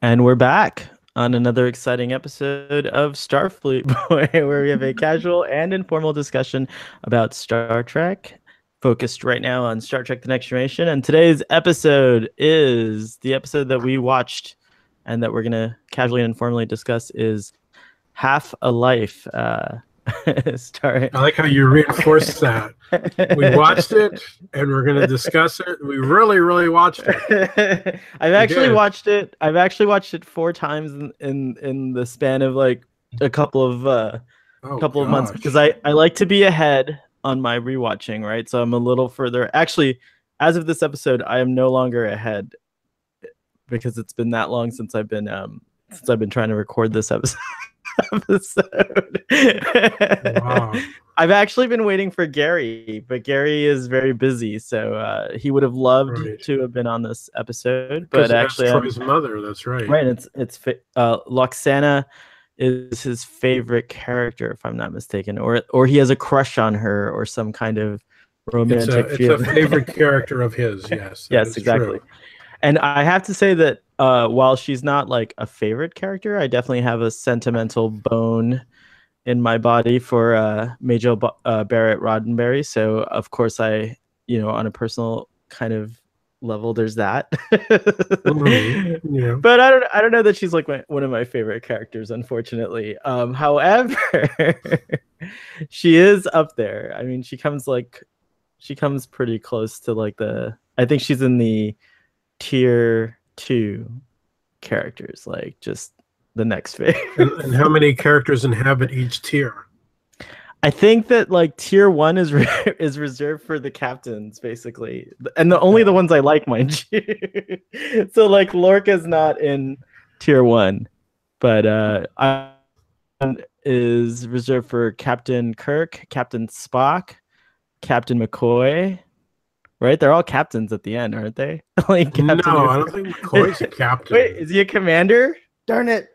And we're back on another exciting episode of Starfleet, where we have a casual and informal discussion about Star Trek, focused right now on Star Trek The Next Generation. And today's episode is the episode that we watched and that we're going to casually and informally discuss is Half a Life. Star. I like how you reinforced that. We watched it and we're going to discuss it. We really, really watched it. I've actually watched it. I've actually watched it 4 times in the span of like a couple of months because I like to be ahead on my rewatching, right? So I'm a little further. Actually, as of this episode, I am no longer ahead because it's been that long since I've been trying to record this episode. Wow. I've actually been waiting for Gary, but Gary is very busy, so he would have loved to have been on this episode. But actually, Troy's mother. That's right. Right. It's Lwaxana is his favorite character, if I'm not mistaken, or he has a crush on her, or some kind of romantic. It's a favorite character of his. Yes. Yes, exactly. True. And I have to say that while she's not like a favorite character, I definitely have a sentimental bone in my body for Major Barrett Roddenberry. So of course on a personal kind of level, there's that. Mm-hmm. Yeah. But I don't know that she's like one of my favorite characters, unfortunately. However, she is up there. I mean, she comes pretty close to like I think she's in the tier 2 characters, like just the next phase. And how many characters inhabit each tier? I think that like tier 1 is reserved for the captains, basically, and the ones I like, mind you. So like Lorca's not in tier 1, but is reserved for Captain Kirk, Captain Spock, Captain McCoy. Right, they're all captains at the end, aren't they? Like no, I don't think McCoy's a captain. Wait, is he a commander? Darn it!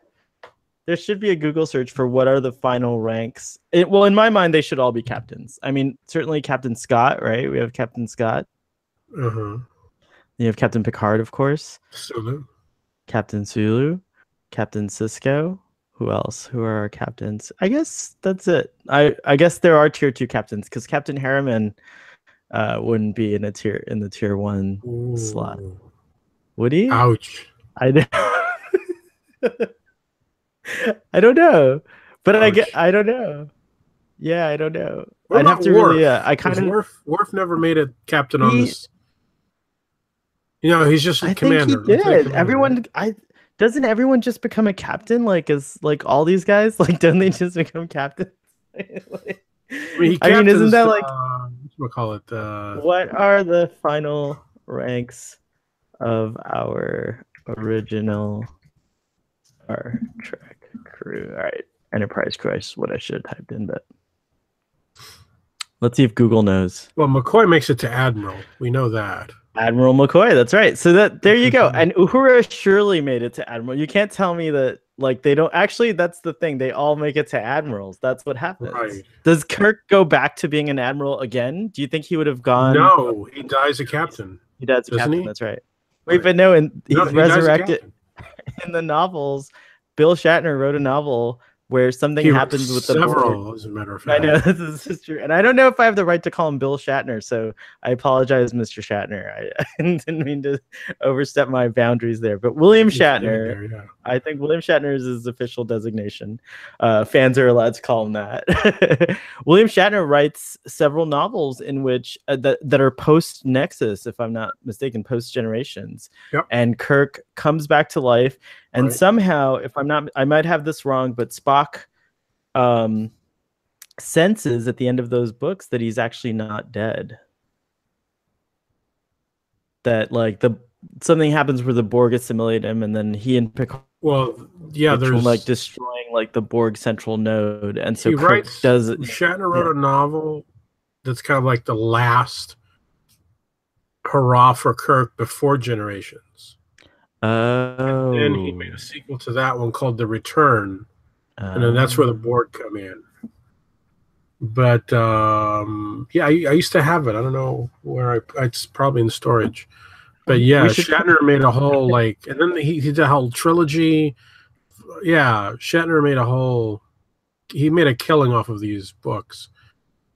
There should be a Google search for what are the final ranks. Well, in my mind, they should all be captains. I mean, certainly Captain Scott, right? We have Captain Scott. Uh-huh. You have Captain Picard, of course. Sulu. Captain Sulu. Captain Sisko. Who else? Who are our captains? I guess that's it. I guess there are tier 2 captains because Captain Harriman wouldn't be in the tier 1 slot. Would he? Ouch. I don't know, but I don't know. Yeah, I don't know. I'd have to Worf? Worf never made a captain on this. He's just a commander. I think he did. Doesn't everyone just become a captain? Like all these guys? Like, don't they just become captains? Isn't that like we'll call it? What are the final ranks of our original Star Trek crew? All right, Enterprise crew is what I should have typed in, but let's see if Google knows. Well, McCoy makes it to Admiral. We know that. Admiral McCoy, that's right. So there you go. And Uhura surely made it to Admiral. You can't tell me that like they don't. Actually, that's the thing. They all make it to admirals. That's what happens. Right. Does Kirk go back to being an admiral again? Do you think he would have gone? No, he dies a captain. He dies a captain. That's right. Wait, but no, he's resurrected in the novels. Bill Shatner wrote a novel where something happens with the board. As a matter of fact. I know this is true, and I don't know if I have the right to call him Bill Shatner, so I apologize, Mr. Shatner. I didn't mean to overstep my boundaries there, but William Shatner. Yeah. I think William Shatner is his official designation. Fans are allowed to call him that. William Shatner writes several novels in which that are post Nexus, if I'm not mistaken, post Generations. Yep. And Kirk comes back to life. And somehow, if I'm not, I might have this wrong, but Spock senses at the end of those books that he's actually not dead. That like something happens where the Borg assimilate him, and then he and Picard. Well, yeah, there's like destroying like the Borg central node, and so Shatner wrote a novel that's kind of like the last hurrah for Kirk before Generations. Oh. And then he made a sequel to that one called The Return. And then that's where the Borg come in. But yeah, I used to have it. I don't know where it's probably in storage. But yeah, Shatner made a whole like, and then he did a whole trilogy. Yeah, Shatner made a whole. He made a killing off of these books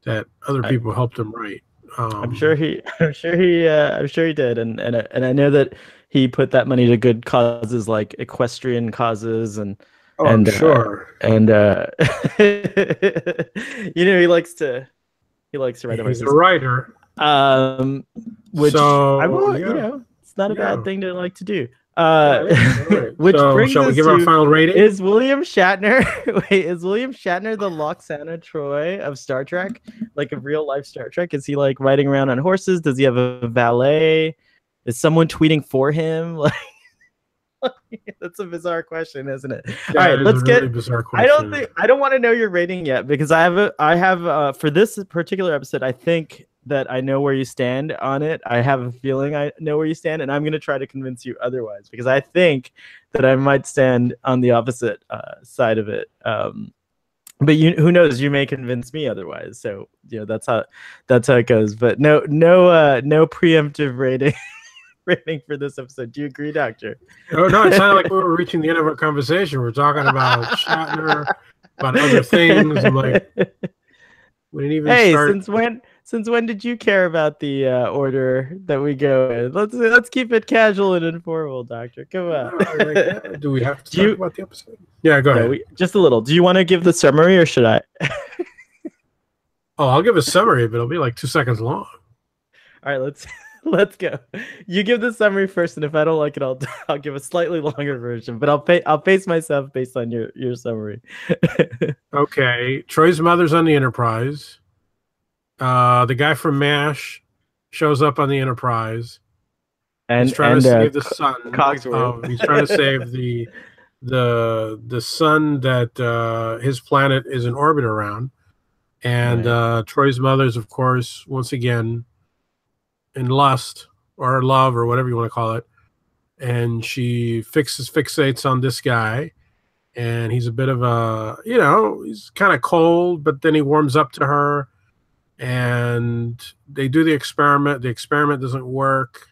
that other people helped him write. I'm sure he did, and I know that he put that money to good causes like equestrian causes I'm sure. He likes to ride He's horses. a writer. Which so, it's not a bad thing to like to do. Right. Which brings shall we us give our final rating? Is William Shatner the Lwaxana Troi of Star Trek? Like a real life Star Trek? Is he like riding around on horses? Does he have a valet? Is someone tweeting for him? Like that's a bizarre question, isn't it? All right, let's get. Bizarre question. I don't want to know your rating yet because I have for this particular episode. I think that I know where you stand on it. I have a feeling I know where you stand, and I'm going to try to convince you otherwise because I think that I might stand on the opposite side of it. But who knows? You may convince me otherwise. So that's how it goes. But no preemptive rating for this episode. Do you agree, Doctor? Oh no, it sounded like we were reaching the end of our conversation. We're talking about Shatner, about other things. I'm like, we didn't even start. Since when did you care about the order that we go in? Let's keep it casual and informal, Doctor. Come on. Do we have to talk about the episode? Yeah, go ahead. Just a little. Do you want to give the summary or should I? I'll give a summary, but it'll be like 2 seconds long. All right, let's go. You give the summary first, and if I don't like it, I'll give a slightly longer version. But I'll pace myself based on your summary. Okay, Troy's mother's on the Enterprise. The guy from MASH shows up on the Enterprise. And he's trying to save the sun. He's trying to save the sun that his planet is in orbit around. And Troy's mother's, of course, once again, in lust or love or whatever you want to call it. And she fixates on this guy. And he's a bit of a, he's kind of cold, but then he warms up to her. And they do the experiment. The experiment doesn't work.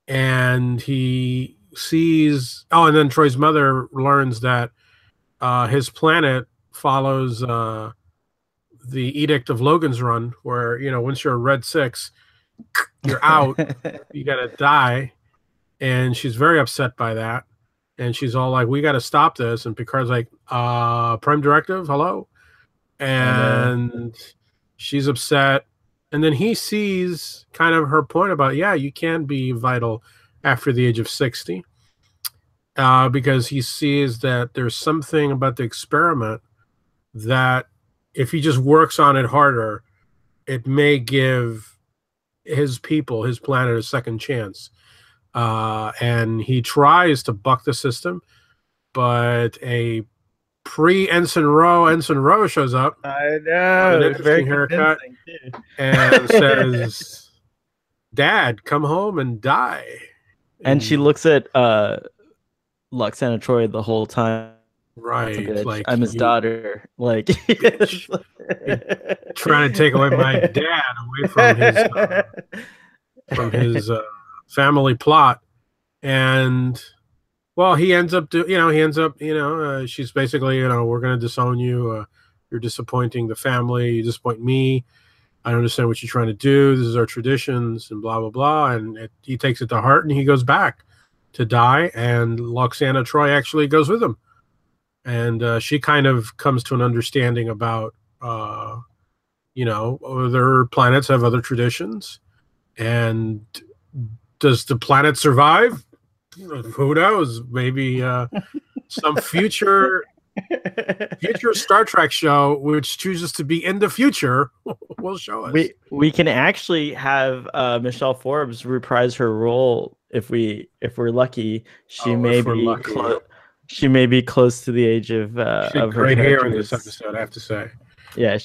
And he sees... and then Troy's mother learns that his planet follows the Edict of Logan's Run, where, once you're a Red 6, you're out. You got to die. And she's very upset by that. And she's all like, we got to stop this. And Picard's like, Prime Directive, hello? And... she's upset. And then he sees kind of her point about, you can be vital after the age of 60. Because he sees that there's something about the experiment that if he just works on it harder, it may give his people, his planet, a second chance. And he tries to buck the system, but a Ensign Rowe shows up. I know. With an interesting haircut and says, "Dad, come home and die." And she looks at Lwaxana Troi the whole time. Right, like I'm his daughter. Like trying to take away my dad away from his family plot, and. Well, he ends up she's basically, we're going to disown you. You're disappointing the family. You disappoint me. I understand what you're trying to do. This is our traditions and blah, blah, blah. And he takes it to heart and he goes back to die. And Lwaxana Troi actually goes with him. And she kind of comes to an understanding about, other planets have other traditions. And does the planet survive? Who knows? Maybe some future Star Trek show which chooses to be in the future will show us. We can actually have Michelle Forbes reprise her role if we're lucky. She may be close to the age of her great hair in this episode, I have to say. Yeah.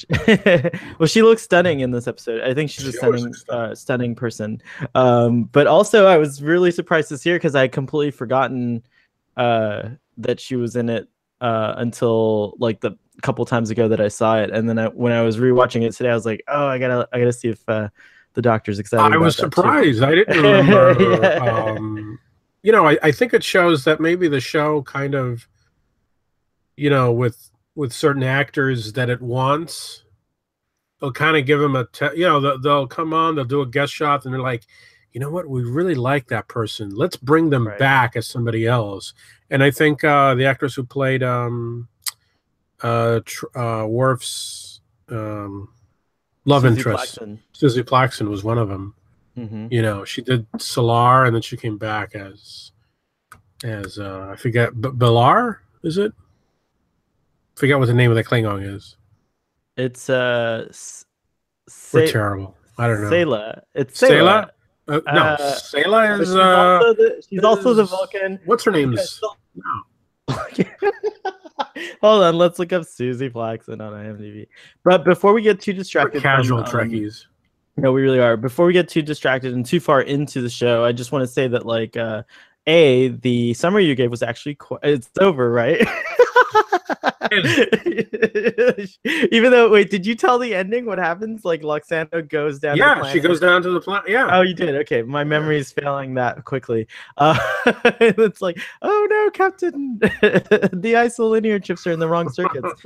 Well, she looks stunning in this episode. I think she's a stunning person. But also, I was really surprised to see her because I had completely forgotten that she was in it until like the couple times ago that I saw it. And then when I was rewatching it today, I was like, oh, I gotta see if the doctor's excited about I was that surprised. too. I didn't remember. Yeah. I think it shows that maybe the show kind of, with certain actors that it wants, they'll kind of give them they'll come on, they'll do a guest shot, and they're like, you know what, we really like that person. Let's bring them back as somebody else. And I think the actress who played Worf's love interest, Susie Plaxton, was one of them. Mm-hmm. She did Solar, and then she came back as I forget, Belar, is it? Forget what the name of the Klingon is. It's we're terrible. I don't know. Sayla. It's Sayla. No, Sayla is. She's also the Vulcan. What's her name? No. Hold on, let's look up Susie Plaxton on IMDb. But before we get too distracted, casual Trekkies. No, we really are. Before we get too distracted and too far into the show, I just want to say that, like, the summary you gave was actually it's over, right? Even though, wait, did you tell the ending? What happens? Like, Lwaxana goes down. Yeah, to the planet. She goes down to the planet. Yeah. Oh, you did. Okay, my memory is failing that quickly. It's like, oh no, Captain, the isolinear chips are in the wrong circuits.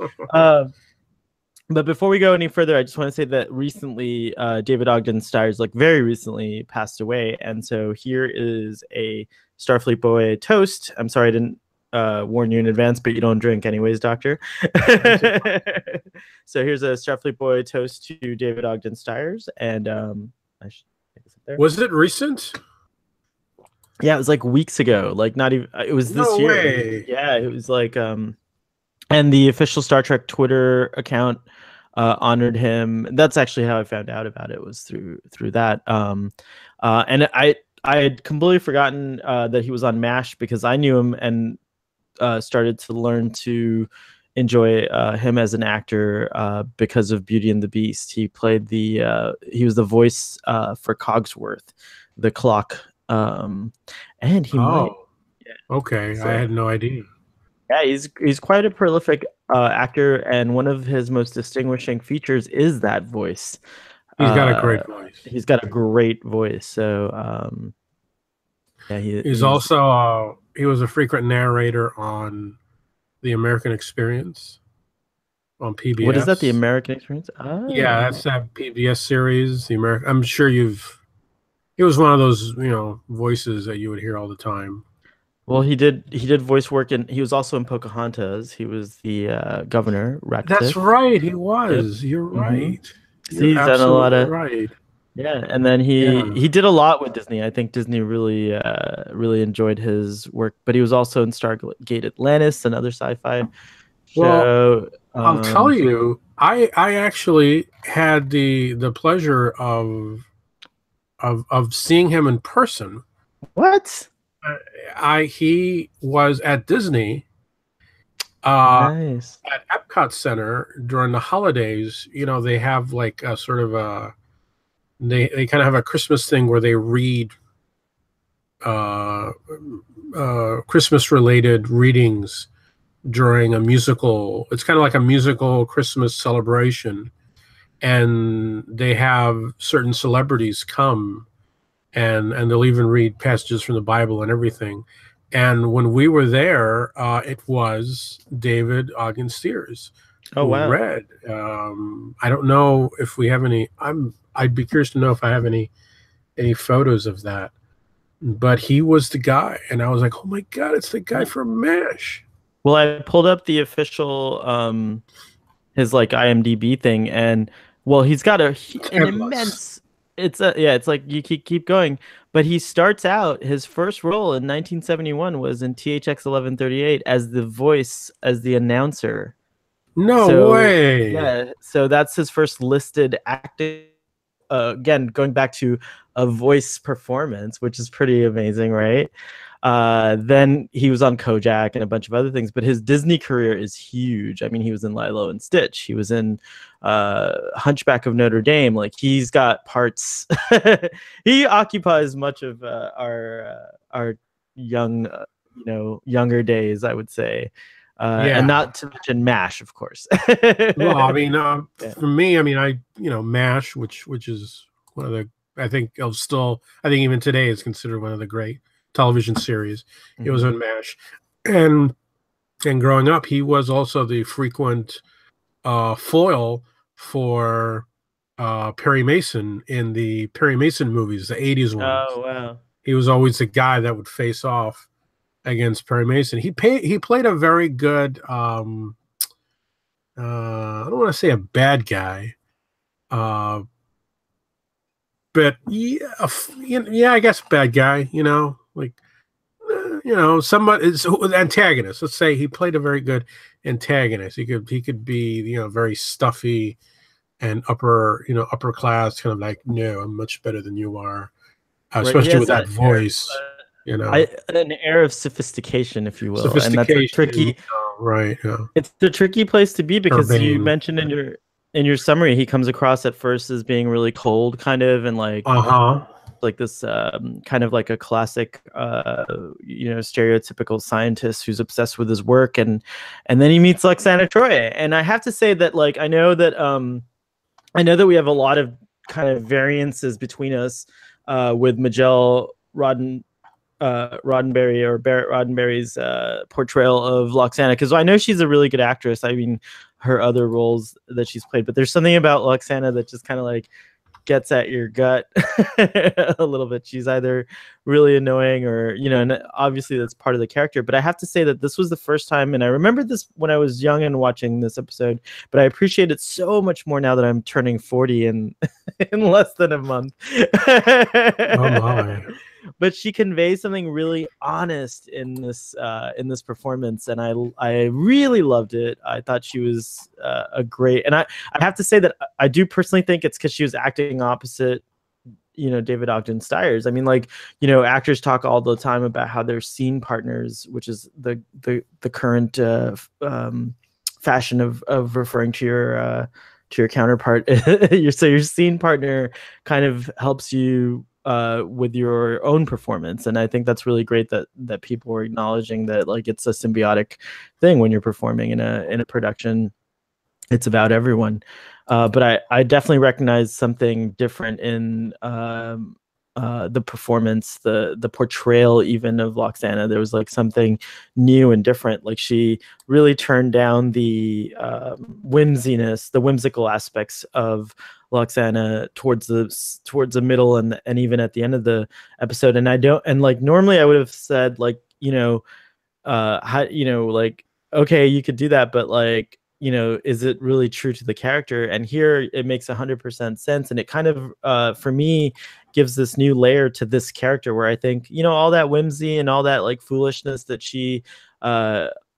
But before we go any further, I just want to say that recently, David Ogden Stiers, like very recently, passed away, and so here is a Starfleet boy toast. I'm sorry I didn't warn you in advance, but you don't drink anyways, Doctor. So here's a Starfleet boy toast to David Ogden Stiers, and I should take this up there. Was it recent? Yeah, it was like weeks ago. Like not even. It was this year. Way. Yeah, it was like and the official Star Trek Twitter account honored him. That's actually how I found out about it, was through that. And I had completely forgotten that he was on MASH, because I knew him and started to learn to enjoy him as an actor because of Beauty and the Beast. He played he was the voice for Cogsworth, the clock. And he might. Yeah. Okay, so, I had no idea. Yeah, he's quite a prolific actor, and one of his most distinguishing features is that voice. He's got a great voice. He's got a great voice. So yeah, he's also he was a frequent narrator on The American Experience on PBS. What is that? The American Experience? Oh. Yeah, that's that PBS series. I'm sure he was one of those voices that you would hear all the time. Well, he did voice work, and he was also in Pocahontas. He was the governor, Ratcliffe. That's right, he was. You're right. Mm-hmm. He's done a lot of right. Yeah, and then he did a lot with Disney. I think Disney really enjoyed his work, but he was also in Stargate Atlantis, another sci-fi show. Well, I'll tell you, I actually had the pleasure of seeing him in person. What? He was at Disney, nice. at Epcot Center during the holidays. They have like a sort of a they kind of have a Christmas thing where they read Christmas related readings during a musical. It's kind of like a musical Christmas celebration, and they have certain celebrities come. And they'll even read passages from the Bible and everything. And when we were there, it was David Ogden Stiers who read. I don't know if we have any. I'd be curious to know if I have any photos of that. But he was the guy, and I was like, "Oh my God, it's the guy from MASH." Well, I pulled up the official his like IMDb thing, and he's got an immense. It's like you keep going, but he starts out, his first role in 1971 was in THX 1138 as the voice, as the announcer. No way. Yeah, so that's his first listed acting. Again, going back to a voice performance, which is pretty amazing, right? Then he was on Kojak and a bunch of other things, but his Disney career is huge. I mean, he was in Lilo and Stitch. He was in Hunchback of Notre Dame. Like, he's got parts. He occupies much of our young, younger days, I would say. And not to mention MASH, of course. Well, I mean, for me, I mean, MASH, which is one of the I think it'll still. I think even today is considered one of the great television series. It was on MASH, and growing up, he was also the frequent foil for Perry Mason in the Perry Mason movies, the '80s ones. Oh wow! He was always the guy that would face off against Perry Mason. He played a very good. I don't want to say a bad guy, but yeah, I guess bad guy. You know, like somebody is antagonist. Let's say he played a very good antagonist. He could be very stuffy and upper class, kind of like, no, I'm much better than you are, especially with that voice. An air of sophistication, if you will, and that's a tricky, right? Yeah. It's the tricky place to be because you mentioned in your summary he comes across at first as being really cold, kind of, and like this kind of like a classic, stereotypical scientist who's obsessed with his work, and then he meets Lwaxana Troi, and I have to say that like I know that we have a lot of kind of variances between us with Majel Roddenberry or Barrett Roddenberry's portrayal of Lwaxana, because I know she's a really good actress. I mean, her other roles that she's played, but there's something about Lwaxana that just kind of like gets at your gut a little bit. She's either really annoying or, and obviously that's part of the character. But I have to say that this was the first time, and I remember this when I was young and watching this episode, but I appreciate it so much more now that I'm turning 40 in less than a month. Oh my. But she conveys something really honest in this performance, and I really loved it. I thought she was a great, and I have to say that I do personally think it's because she was acting opposite, David Ogden Stiers. I mean, like, actors talk all the time about how they're scene partners, which is the current fashion of referring to your counterpart. your scene partner kind of helps you with your own performance, and I think that's really great that people are acknowledging that, like, it's a symbiotic thing when you're performing in a production. It's about everyone, but I definitely recognize something different in the performance, the portrayal even of Lwaxana. There was like something new and different. Like, she really turned down the whimsiness, the whimsical aspects of Lwaxana towards the middle and even at the end of the episode. And like normally I would have said, like, like, okay, you could do that, but like, is it really true to the character? And here it makes 100% sense, and it kind of for me gives this new layer to this character where I think, all that whimsy and all that like foolishness that she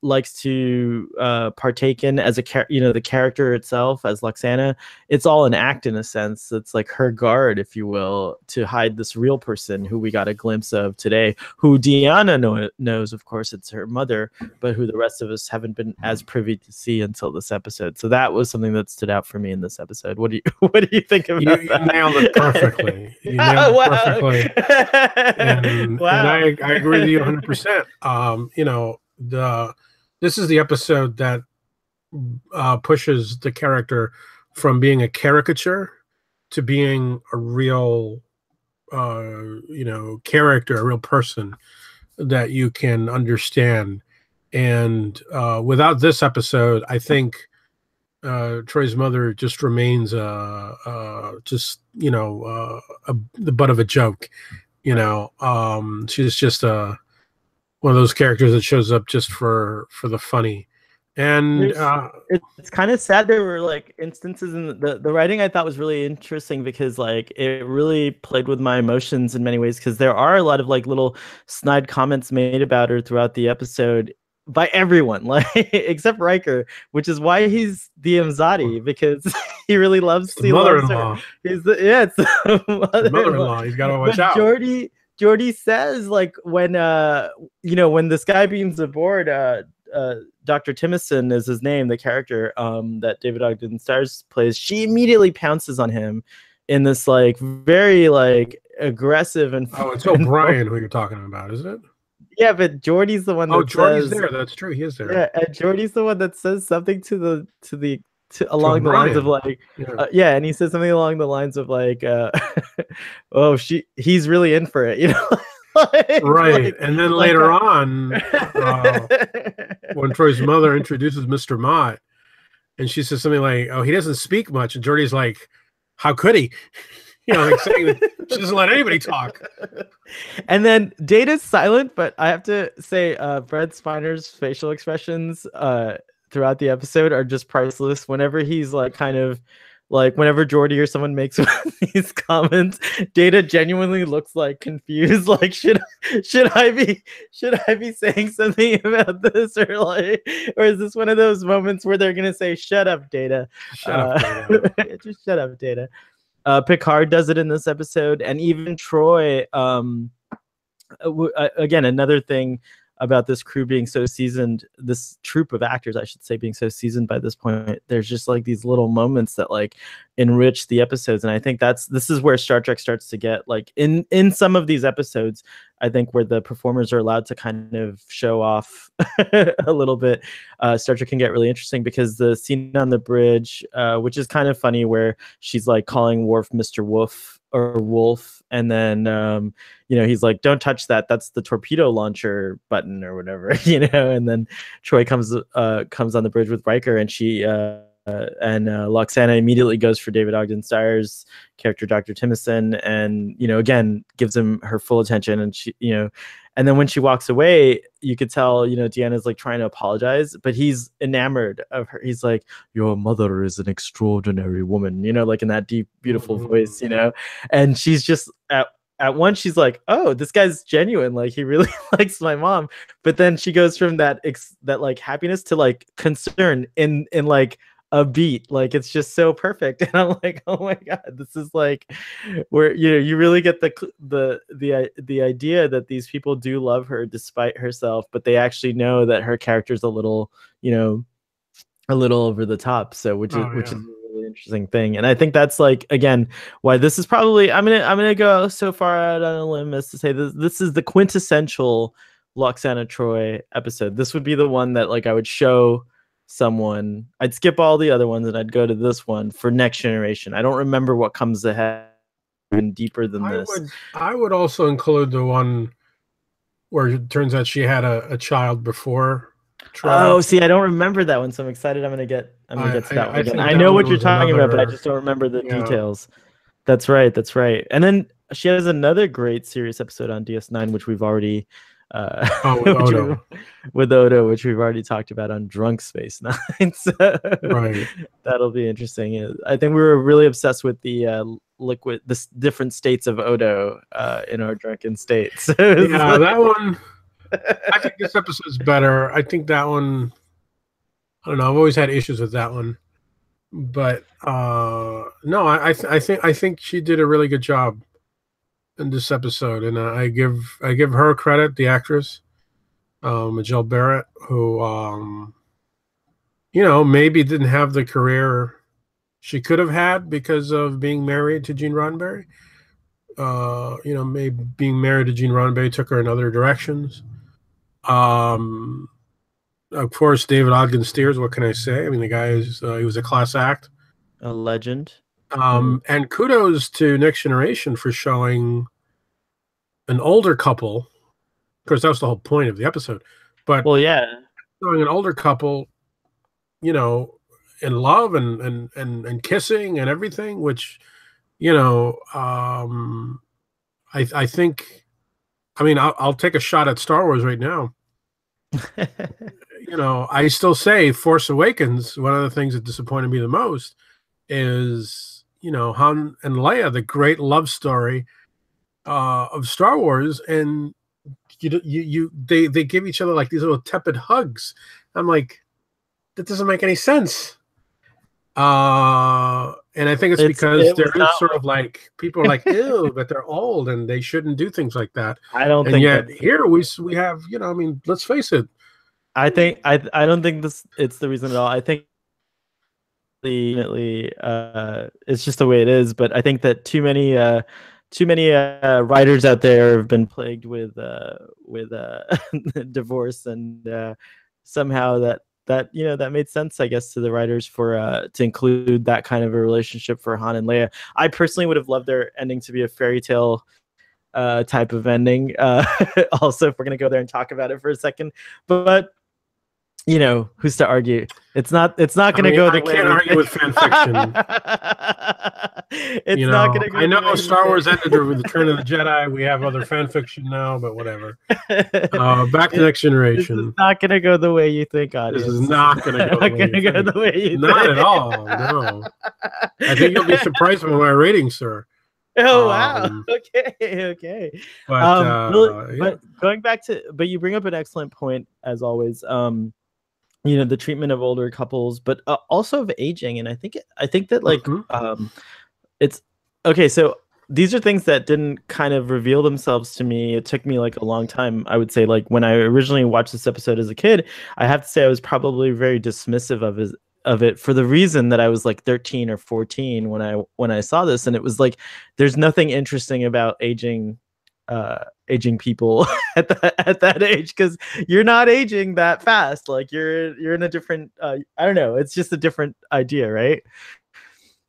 likes to partake in as the character itself as Lwaxana, it's all an act in a sense. It's like her guard, if you will, to hide this real person who we got a glimpse of today, who Deanna knows, of course, it's her mother, but who the rest of us haven't been as privy to see until this episode. So that was something that stood out for me in this episode. What do you think about that? You nailed it perfectly. You nailed it perfectly. And I agree with you 100%. This is the episode that pushes the character from being a caricature to being a real, character, a real person that you can understand. And without this episode, I think Troi's mother just remains the butt of a joke. She's just one of those characters that shows up just for the funny. And it's kind of sad. There were like instances in the writing I thought was really interesting, because like it really played with my emotions in many ways, because there are a lot of like little snide comments made about her throughout the episode by everyone, like except Riker, which is why he's the Imzadi, because he really loves the mother-in-law. It's the mother-in-law. He's got to watch out. Geordi says, like, when when this guy beams aboard, Dr. Timicin is his name, the character that David Ogden Stiers plays, she immediately pounces on him in this like very like aggressive and it's O'Brien who you're talking about, isn't it? Yeah, but Geordi's the one that Geordi's there. That's true. He is there. Yeah, and Geordi's the one that says something to the along the lines of like, yeah, and he says something along the lines of like, oh, he's really in for it, you know. Right, and then later on, when Troy's mother introduces Mr. Mott, and she says something like, "Oh, he doesn't speak much," and Geordi's like, "How could he?" You know, like saying that she doesn't let anybody talk. And then Data's silent, but I have to say, Brent Spiner's facial expressions throughout the episode are just priceless. Whenever he's like kind of like whenever Geordi or someone makes these comments, Data genuinely looks like confused. Like, should I be saying something about this, or is this one of those moments where they're gonna say, "Shut up, Data"? Shut up, Data. Just shut up, Data. Picard does it in this episode, and even Troi. Again, another thing about this crew being so seasoned, this troupe of actors, I should say, being so seasoned by this point, there's just like these little moments that like enrich the episodes. And I think this is where Star Trek starts to get like in some of these episodes, I think where the performers are allowed to kind of show off a little bit. Star Trek can get really interesting, because the scene on the bridge, which is kind of funny, where she's like calling Worf Mr. Wolf or Wolf, and then he's like, "Don't touch that. That's the torpedo launcher button," or whatever, And then Troi comes on the bridge with Riker, and she and Lwaxana immediately goes for David Ogden Stiers' character, Dr. Timicin, and again gives him her full attention, and she and then when she walks away, you could tell Deanna's like trying to apologize, but he's enamored of her. He's like, "Your mother is an extraordinary woman," like in that deep, beautiful voice, and she's just at once she's like, "Oh, this guy's genuine. Like, he really likes my mom." But then she goes from that like happiness to like concern in like a beat. Like, it's just so perfect. And I'm like, oh my God, this is like where you really get the idea that these people do love her despite herself, but they actually know that her character's a little over the top. So which is a really interesting thing. And I think that's like, again, why this is probably, I'm gonna go so far out on a limb as to say this is the quintessential Lwaxana Troi episode. This would be the one that like I would show someone. I'd skip all the other ones and I'd go to this one for Next Generation. I don't remember what comes ahead even deeper than this. I would also include the one where it turns out she had a child before Troi. Oh, see, I don't remember that one, so I'm excited. I'm gonna get to that one again. I know what you're talking about, but I just don't remember the details. That's right. And then she has another great series episode on DS9, which we've already with Odo, which we've already talked about on Drunk Space Nine. So right, that'll be interesting. I think we were really obsessed with the different states of Odo in our drunken states. So that one. I think this episode's better. I think that one, I don't know. I've always had issues with that one, but no, I think she did a really good job in this episode, and I give her credit, the actress, Majel Barrett, who maybe didn't have the career she could have had because of being married to Gene Roddenberry. Maybe being married to Gene Roddenberry took her in other directions. Of course, David Ogden Stiers. What can I say? I mean, the guy is he was a class act, a legend. And kudos to Next Generation for showing an older couple. Of course, that was the whole point of the episode. But showing an older couple, in love and kissing and everything, which, I think. I mean, I'll take a shot at Star Wars right now. I still say Force Awakens, one of the things that disappointed me the most is, Han and Leia, the great love story of Star Wars, and they give each other like these little tepid hugs. I'm like, that doesn't make any sense. And I think it's because there is sort of like people are like, ew, but they're old and they shouldn't do things like that. I don't think. And yet here we have, I mean, let's face it. I don't think it's the reason at all. I think it's just the way it is. But I think that too many writers out there have been plagued with divorce, and somehow that that that made sense, I guess, to the writers for to include that kind of a relationship for Han and Leia. I personally would have loved their ending to be a fairy tale type of ending. Also, if we're gonna go there and talk about it for a second, but who's to argue? It's not going to go the way. I can't argue with fan fiction. It's not going to go. I know Star Wars ended with the Return of the Jedi. We have other fan fiction now, but whatever. Back to Next Generation. This is not going to go the way you think, audience. This is not going to go the way you think. Not at all. No. I think you'll be surprised by my rating, sir. Oh wow! Okay. But going back to, you bring up an excellent point as always. The treatment of older couples, but also of aging, and I think that like it's okay. So these are things that didn't kind of reveal themselves to me. It took me like a long time. I would say, like, when I originally watched this episode as a kid, I have to say I was probably very dismissive of it for the reason that I was like 13 or 14 when I saw this, and it was like there's nothing interesting about aging people at that age, because you're not aging that fast. Like you're in a different I don't know, it's just a different idea, right?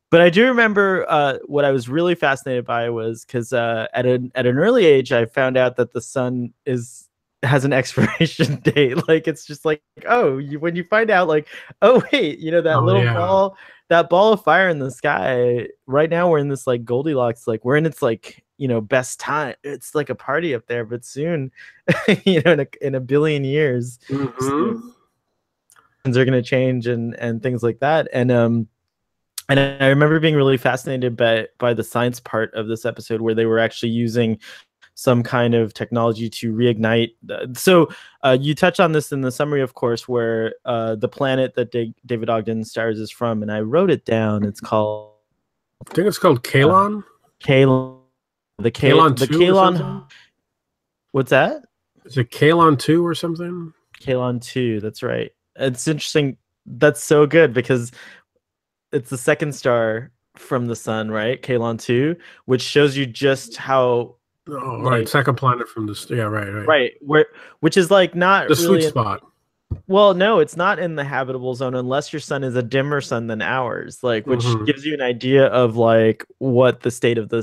But I do remember what I was really fascinated by was because at an early age I found out that the sun has an expiration date. Like it's just like, when you find out, like, oh wait, ball, that ball of fire in the sky right now, we're in this like Goldilocks, like we're in its like best time. It's like a party up there, but soon in a billion years things are going to change and things like that. And I remember being really fascinated by the science part of this episode, where they were actually using some kind of technology to reignite. So you touch on this in the summary, of course, where the planet that David Ogden Stiers is from, and I wrote it down. It's called, I think it's called Kalon. Kalon. The Kalon. What's that? Is it Kalon 2 or something? Kalon 2. That's right. It's interesting. That's so good because it's the second star from the sun, right? Kalon 2, which shows you just how. Oh, right. Second planet from the right. Which is like not the really sweet spot. Well, no, it's not in the habitable zone unless your sun is a dimmer sun than ours, like, which gives you an idea of like what the state of their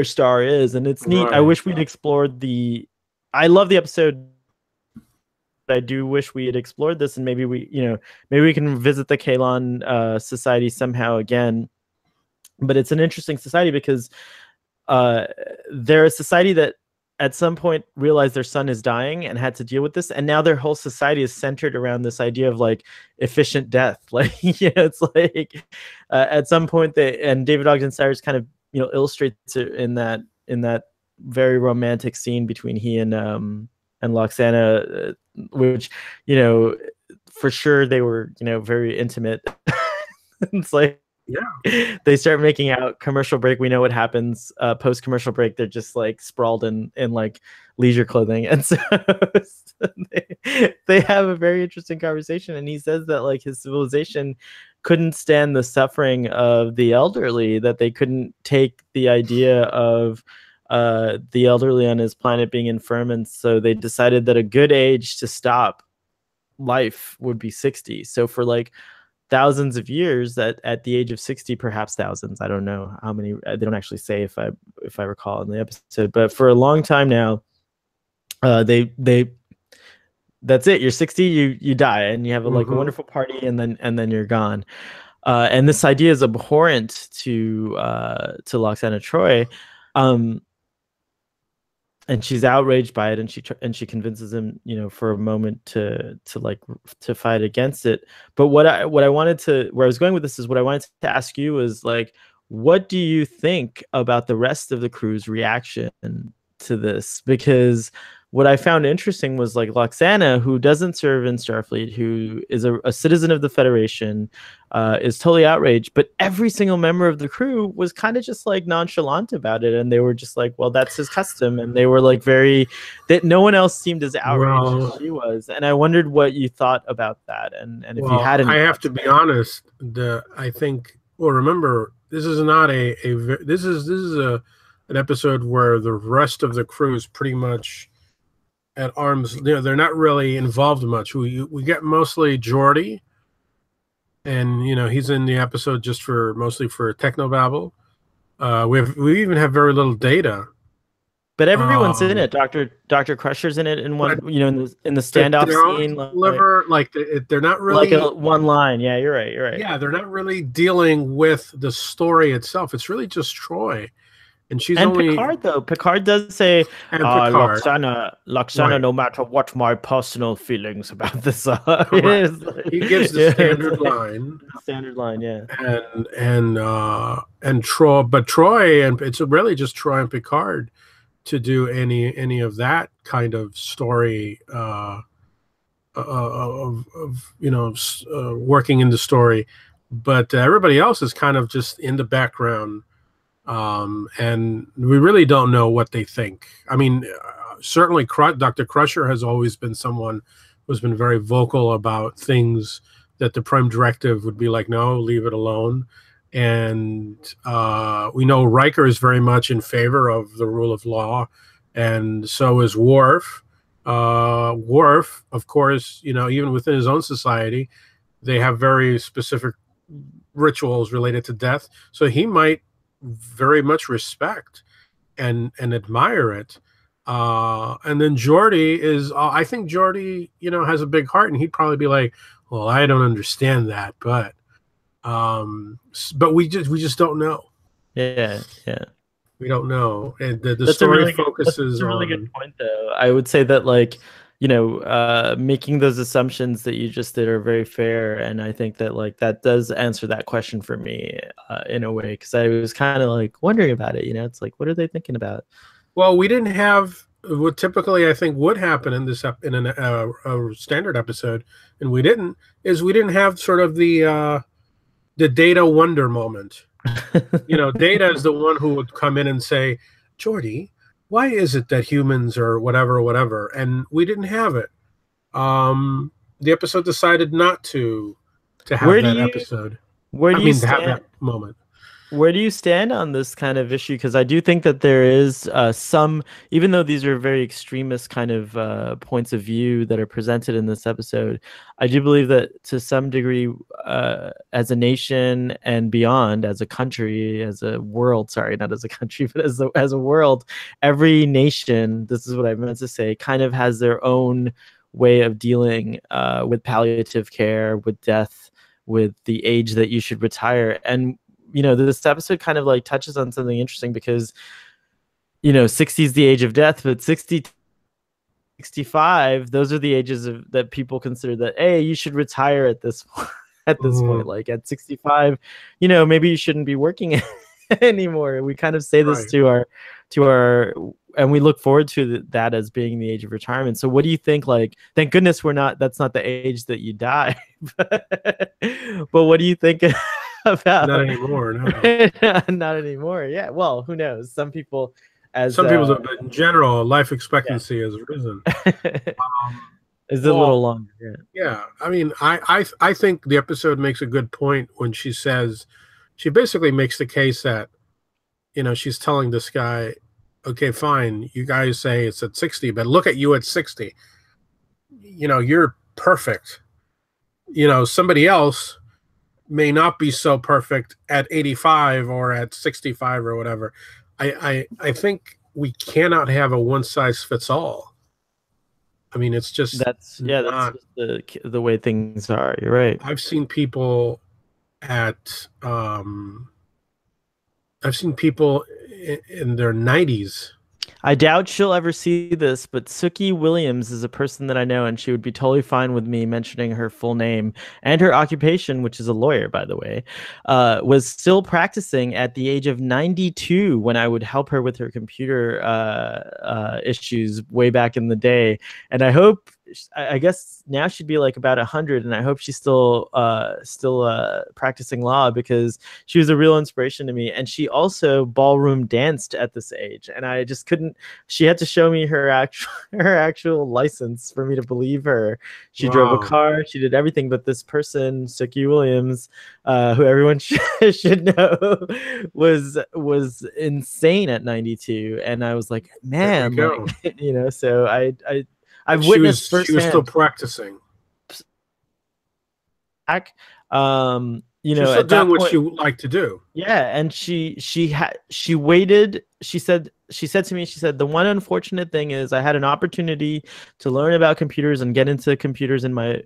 star is. And it's neat. I wish we'd explored I love the episode. I do wish we had explored this, and maybe we can visit the Kalon society somehow again. But it's an interesting society because they're a society that at some point realized their son is dying and had to deal with this, and now their whole society is centered around this idea of like efficient death. Like it's like at some point and David Ogden Stiers kind of illustrates it in that very romantic scene between he and Lwaxana, which for sure they were very intimate. It's like, yeah, they start making out. Commercial break, we know what happens. Post commercial break, they're just like sprawled in like leisure clothing, and so they have a very interesting conversation. And he says that like his civilization couldn't stand the suffering of the elderly, that they couldn't take the idea of the elderly on his planet being infirm, and so they decided that a good age to stop life would be 60. So for like thousands of years, that at the age of 60, perhaps thousands, I don't know how many, they don't actually say if I recall in the episode, but for a long time now, they that's it, you're 60, you die, and you have a wonderful party, and then you're gone. And this idea is abhorrent to Lwaxana Troi, and she's outraged by it, and she convinces him, for a moment to fight against it. But where I was going with this is, what I wanted to ask you is like, what do you think about the rest of the crew's reaction to this? Because what I found interesting was like Lwaxana, who doesn't serve in Starfleet, who is a citizen of the Federation, is totally outraged. But every single member of the crew was kind of just like nonchalant about it, and they were just like, "Well, that's his custom," and they were like that no one else seemed as outraged as she was. And I wondered what you thought about that, and if you had any. I have to be honest. I think. Well, remember, this is not an episode where the rest of the crew is pretty much at arms. They're not really involved much. We get mostly Geordi, and he's in the episode just mostly for technobabble. We even have very little Data. But everyone's in it. Dr. Crusher's in it in one, in the standoff scene. They're not really like one line. Yeah, you're right. Yeah, they're not really dealing with the story itself. It's really just Troi, and she's only Picard though. Picard does say, Lwaxana, right. No matter what my personal feelings about this are. He gives the standard line. Standard line, yeah. And Troi, but Troi, and it's really just Troi and Picard to do any of that kind of story working in the story, but everybody else is kind of just in the background, and we really don't know what they think. I mean, certainly Dr. Crusher has always been someone who's been very vocal about things that the Prime Directive would be like, no, leave it alone. And we know Riker is very much in favor of the rule of law, and so is Worf. Worf, of course, even within his own society, they have very specific rituals related to death. So he might very much respect and admire it. And then Geordi is, I think Geordi, has a big heart, and he'd probably be like, well, I don't understand that, but we just don't know. Yeah. We don't know. And the story focuses on... That's a really good point, though. I would say that, making those assumptions that you just did are very fair, and I think that that does answer that question for me in a way, because I was kind of wondering about it. It's what are they thinking about? Well, we didn't have what typically I think would happen in this in a standard episode, and we didn't have sort of the Data wonder moment. Data is the one who would come in and say, Geordi, why is it that humans are whatever, and we didn't have it. The episode decided not to have that episode. To have that moment. Where do you stand on this kind of issue? Because I do think that there is some, even though these are very extremist kind of points of view that are presented in this episode, I do believe that to some degree, as a nation and beyond, as a country, as a world, sorry, not as a country, but as a world, every nation, this is what I meant to say, kind of has their own way of dealing with palliative care, with death, with the age that you should retire. And this episode kind of touches on something interesting, because 60 is the age of death, but 60 65, those are the ages that people consider that, hey, you should retire at this point. At 65, maybe you shouldn't be working anymore. We kind of say this to our and we look forward to that as being the age of retirement. So what do you think? Thank goodness that's not the age that you die. But what do you think about? Not anymore. No. Not anymore. Yeah. Well, who knows? Some people, but in general, life expectancy has risen. Is a little longer. Yeah. I mean, I think the episode makes a good point when she basically makes the case that, she's telling this guy, okay, fine, you guys say it's at 60, but look at you at 60. You're perfect. Somebody else may not be so perfect at 85 or at 65 or whatever. I think we cannot have a one size fits all. I mean, it's just that's just the way things are. You're right. I've seen people in their 90s. I doubt she'll ever see this, but Suki Williams is a person that I know, and she would be totally fine with me mentioning her full name and her occupation, which is a lawyer, by the way, was still practicing at the age of 92 when I would help her with her computer issues way back in the day. And I guess now she'd be about 100, and I hope she's still practicing law, because she was a real inspiration to me. And she also ballroom danced at this age, and I just couldn't. She had to show me her actual license for me to believe her. She drove a car, she did everything. But this person, Suki Williams, who everyone should know, was insane at 92, and I was like, man, So I've witnessed firsthand. She was still practicing. You know, at that point, what she liked to do. Yeah, and she waited. She said to me, she said, the one unfortunate thing is I had an opportunity to learn about computers and get into computers in my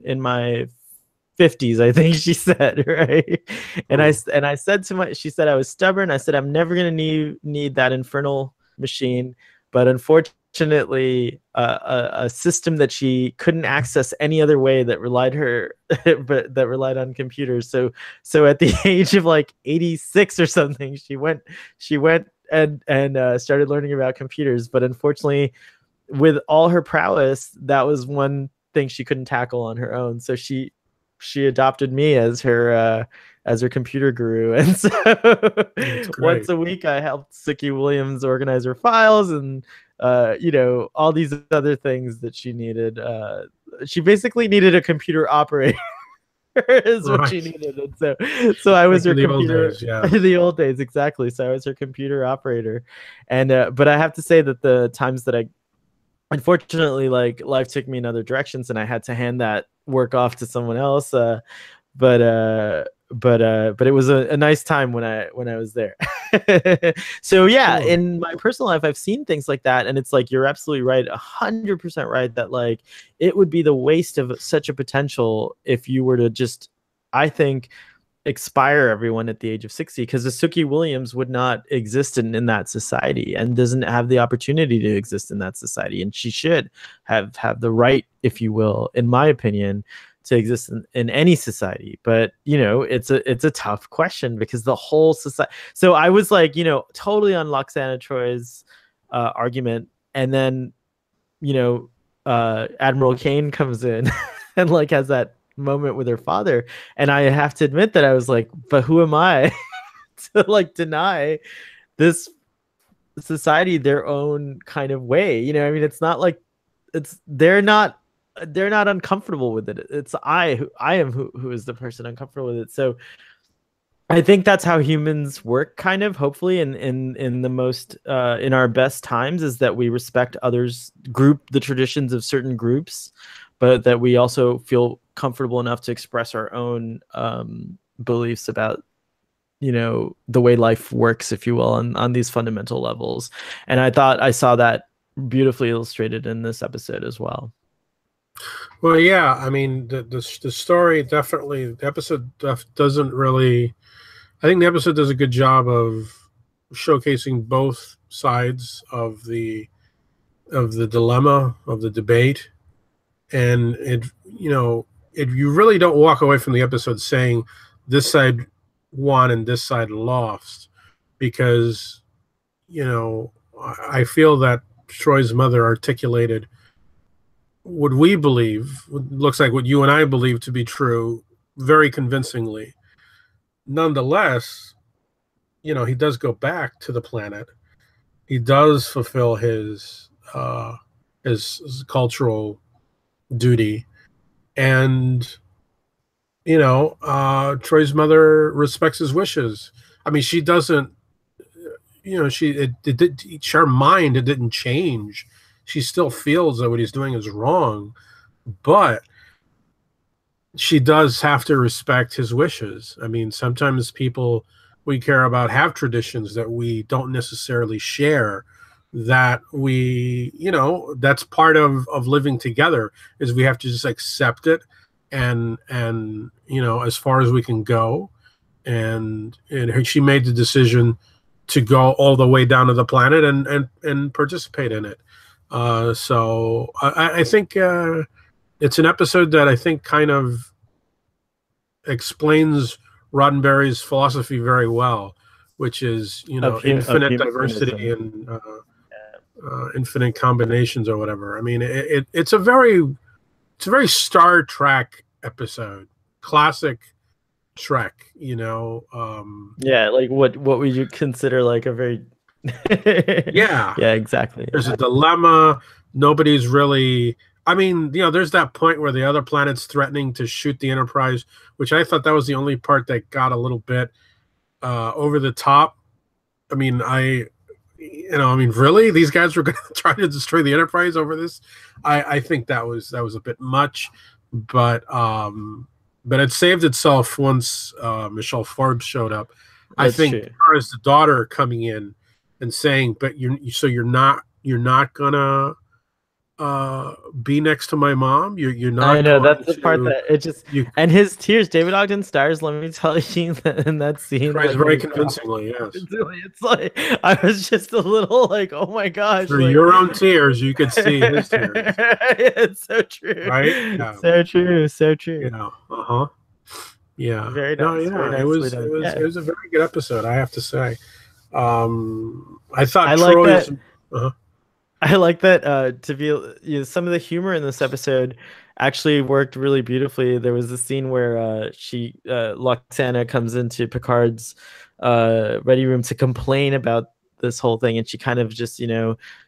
50s, I think she said, right? And I said to she said I was stubborn. I said I'm never gonna need that infernal machine, but unfortunately, a system that she couldn't access any other way that relied on computers. So at the age of like 86 or something, she went and started learning about computers. But unfortunately, with all her prowess, that was one thing she couldn't tackle on her own. So she adopted me as her computer guru, and so once a week I helped Suki Williams organize her files and all these other things that she needed. She basically needed a computer operator. Is what she needed, and so I was her computer. Old days, yeah. The old days, exactly. So I was her computer operator, and but I have to say that the times that unfortunately, like, life took me in other directions and I had to hand that work off to someone else. But it was a nice time when I was there. So yeah, in my personal life, I've seen things like that, and it's like, you're absolutely right, 100% right, that like it would be the waste of such a potential if you were to just, I think, expire everyone at the age of 60, because the Suki Williams would not exist in that society and doesn't have the opportunity to exist in that society, and she should have the right, if you will, in my opinion, to exist in any society. But it's a tough question because the whole society. So I was like, totally on Lwaxana Troi's argument, and then Admiral Kane comes in and like has that moment with her father, and I have to admit that I was like, but who am I to like deny this society their own kind of way? I mean, it's not like they're not uncomfortable with it. It's I am who is the person uncomfortable with it. So I think that's how humans work, kind of, hopefully, in the most in our best times, is that we respect others, the traditions of certain groups, but that we also feel comfortable enough to express our own beliefs about, the way life works, if you will, on these fundamental levels. And I thought I saw that beautifully illustrated in this episode as well. Well, yeah, I mean, the story definitely, the episode doesn't really, I think the episode does a good job of showcasing both sides of the dilemma, of the debate. And you really don't walk away from the episode saying this side won and this side lost, because I feel that Troi's mother articulated what we believe, looks like what you and I believe to be true, very convincingly. Nonetheless, he does go back to the planet. He does fulfill his cultural duty, and Troi's mother respects his wishes. I mean, she doesn't, her mind, it didn't change. She still feels that what he's doing is wrong, but she does have to respect his wishes. I mean, sometimes people we care about have traditions that we don't necessarily share, that we, that's part of living together, is we have to just accept it and as far as we can go. And she made the decision to go all the way down to the planet and participate in it. So I think it's an episode that I think kind of explains Roddenberry's philosophy very well, which is infinite diversity and infinite combinations or whatever. I mean, it's a very Star Trek episode, classic Trek. Yeah, like what would you consider like a very yeah exactly. There's a dilemma. Nobody's really. I mean, there's that point where the other planet's threatening to shoot the Enterprise, which I thought that was the only part that got a little bit over the top. I mean, I mean, really, these guys were going to try to destroy the Enterprise over this. I think that was a bit much, but it saved itself once Michelle Forbes showed up. That's I think true. as far as the daughter coming in and saying, "But you're not gonna be next to my mom. You're not." I know that's the part that it just and his tears. David Ogden Stiers. Let me tell you that in that scene, tries very convincingly. Yes, it's like I was just a little like, oh my gosh, through your own tears, you could see his tears. It's so true, right? Yeah. So true, so true. Yeah. Very nice. No, yeah, very it was a very good episode, I have to say. I thought Troy's. I like that to be some of the humor in this episode actually worked really beautifully. There was a scene where Lwaxana comes into Picard's ready room to complain about this whole thing, and she kind of just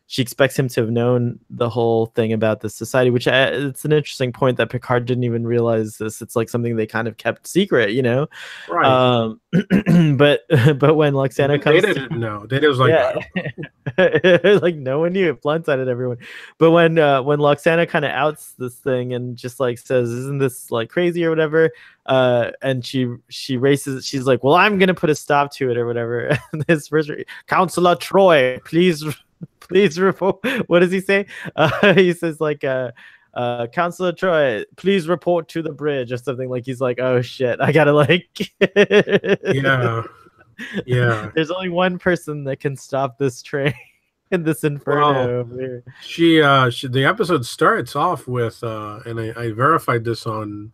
she expects him to have known the whole thing about the society, which it's an interesting point that Picard didn't even realize this. It's like something they kind of kept secret, Right. But when Lwaxana comes, they didn't know. They was like, like no one knew. It blindsided everyone. But when Lwaxana kind of outs this thing and just like says, "Isn't this like crazy or whatever?" And she races. She's like, "Well, I'm gonna put a stop to it or whatever." And his first Counselor Troi, please report. What does he say? He says like, Counselor Troi, please report to the bridge or something. Like he's like, oh shit, I gotta like. Yeah. There's only one person that can stop this train in this inferno over here. The episode starts off with, and I verified this on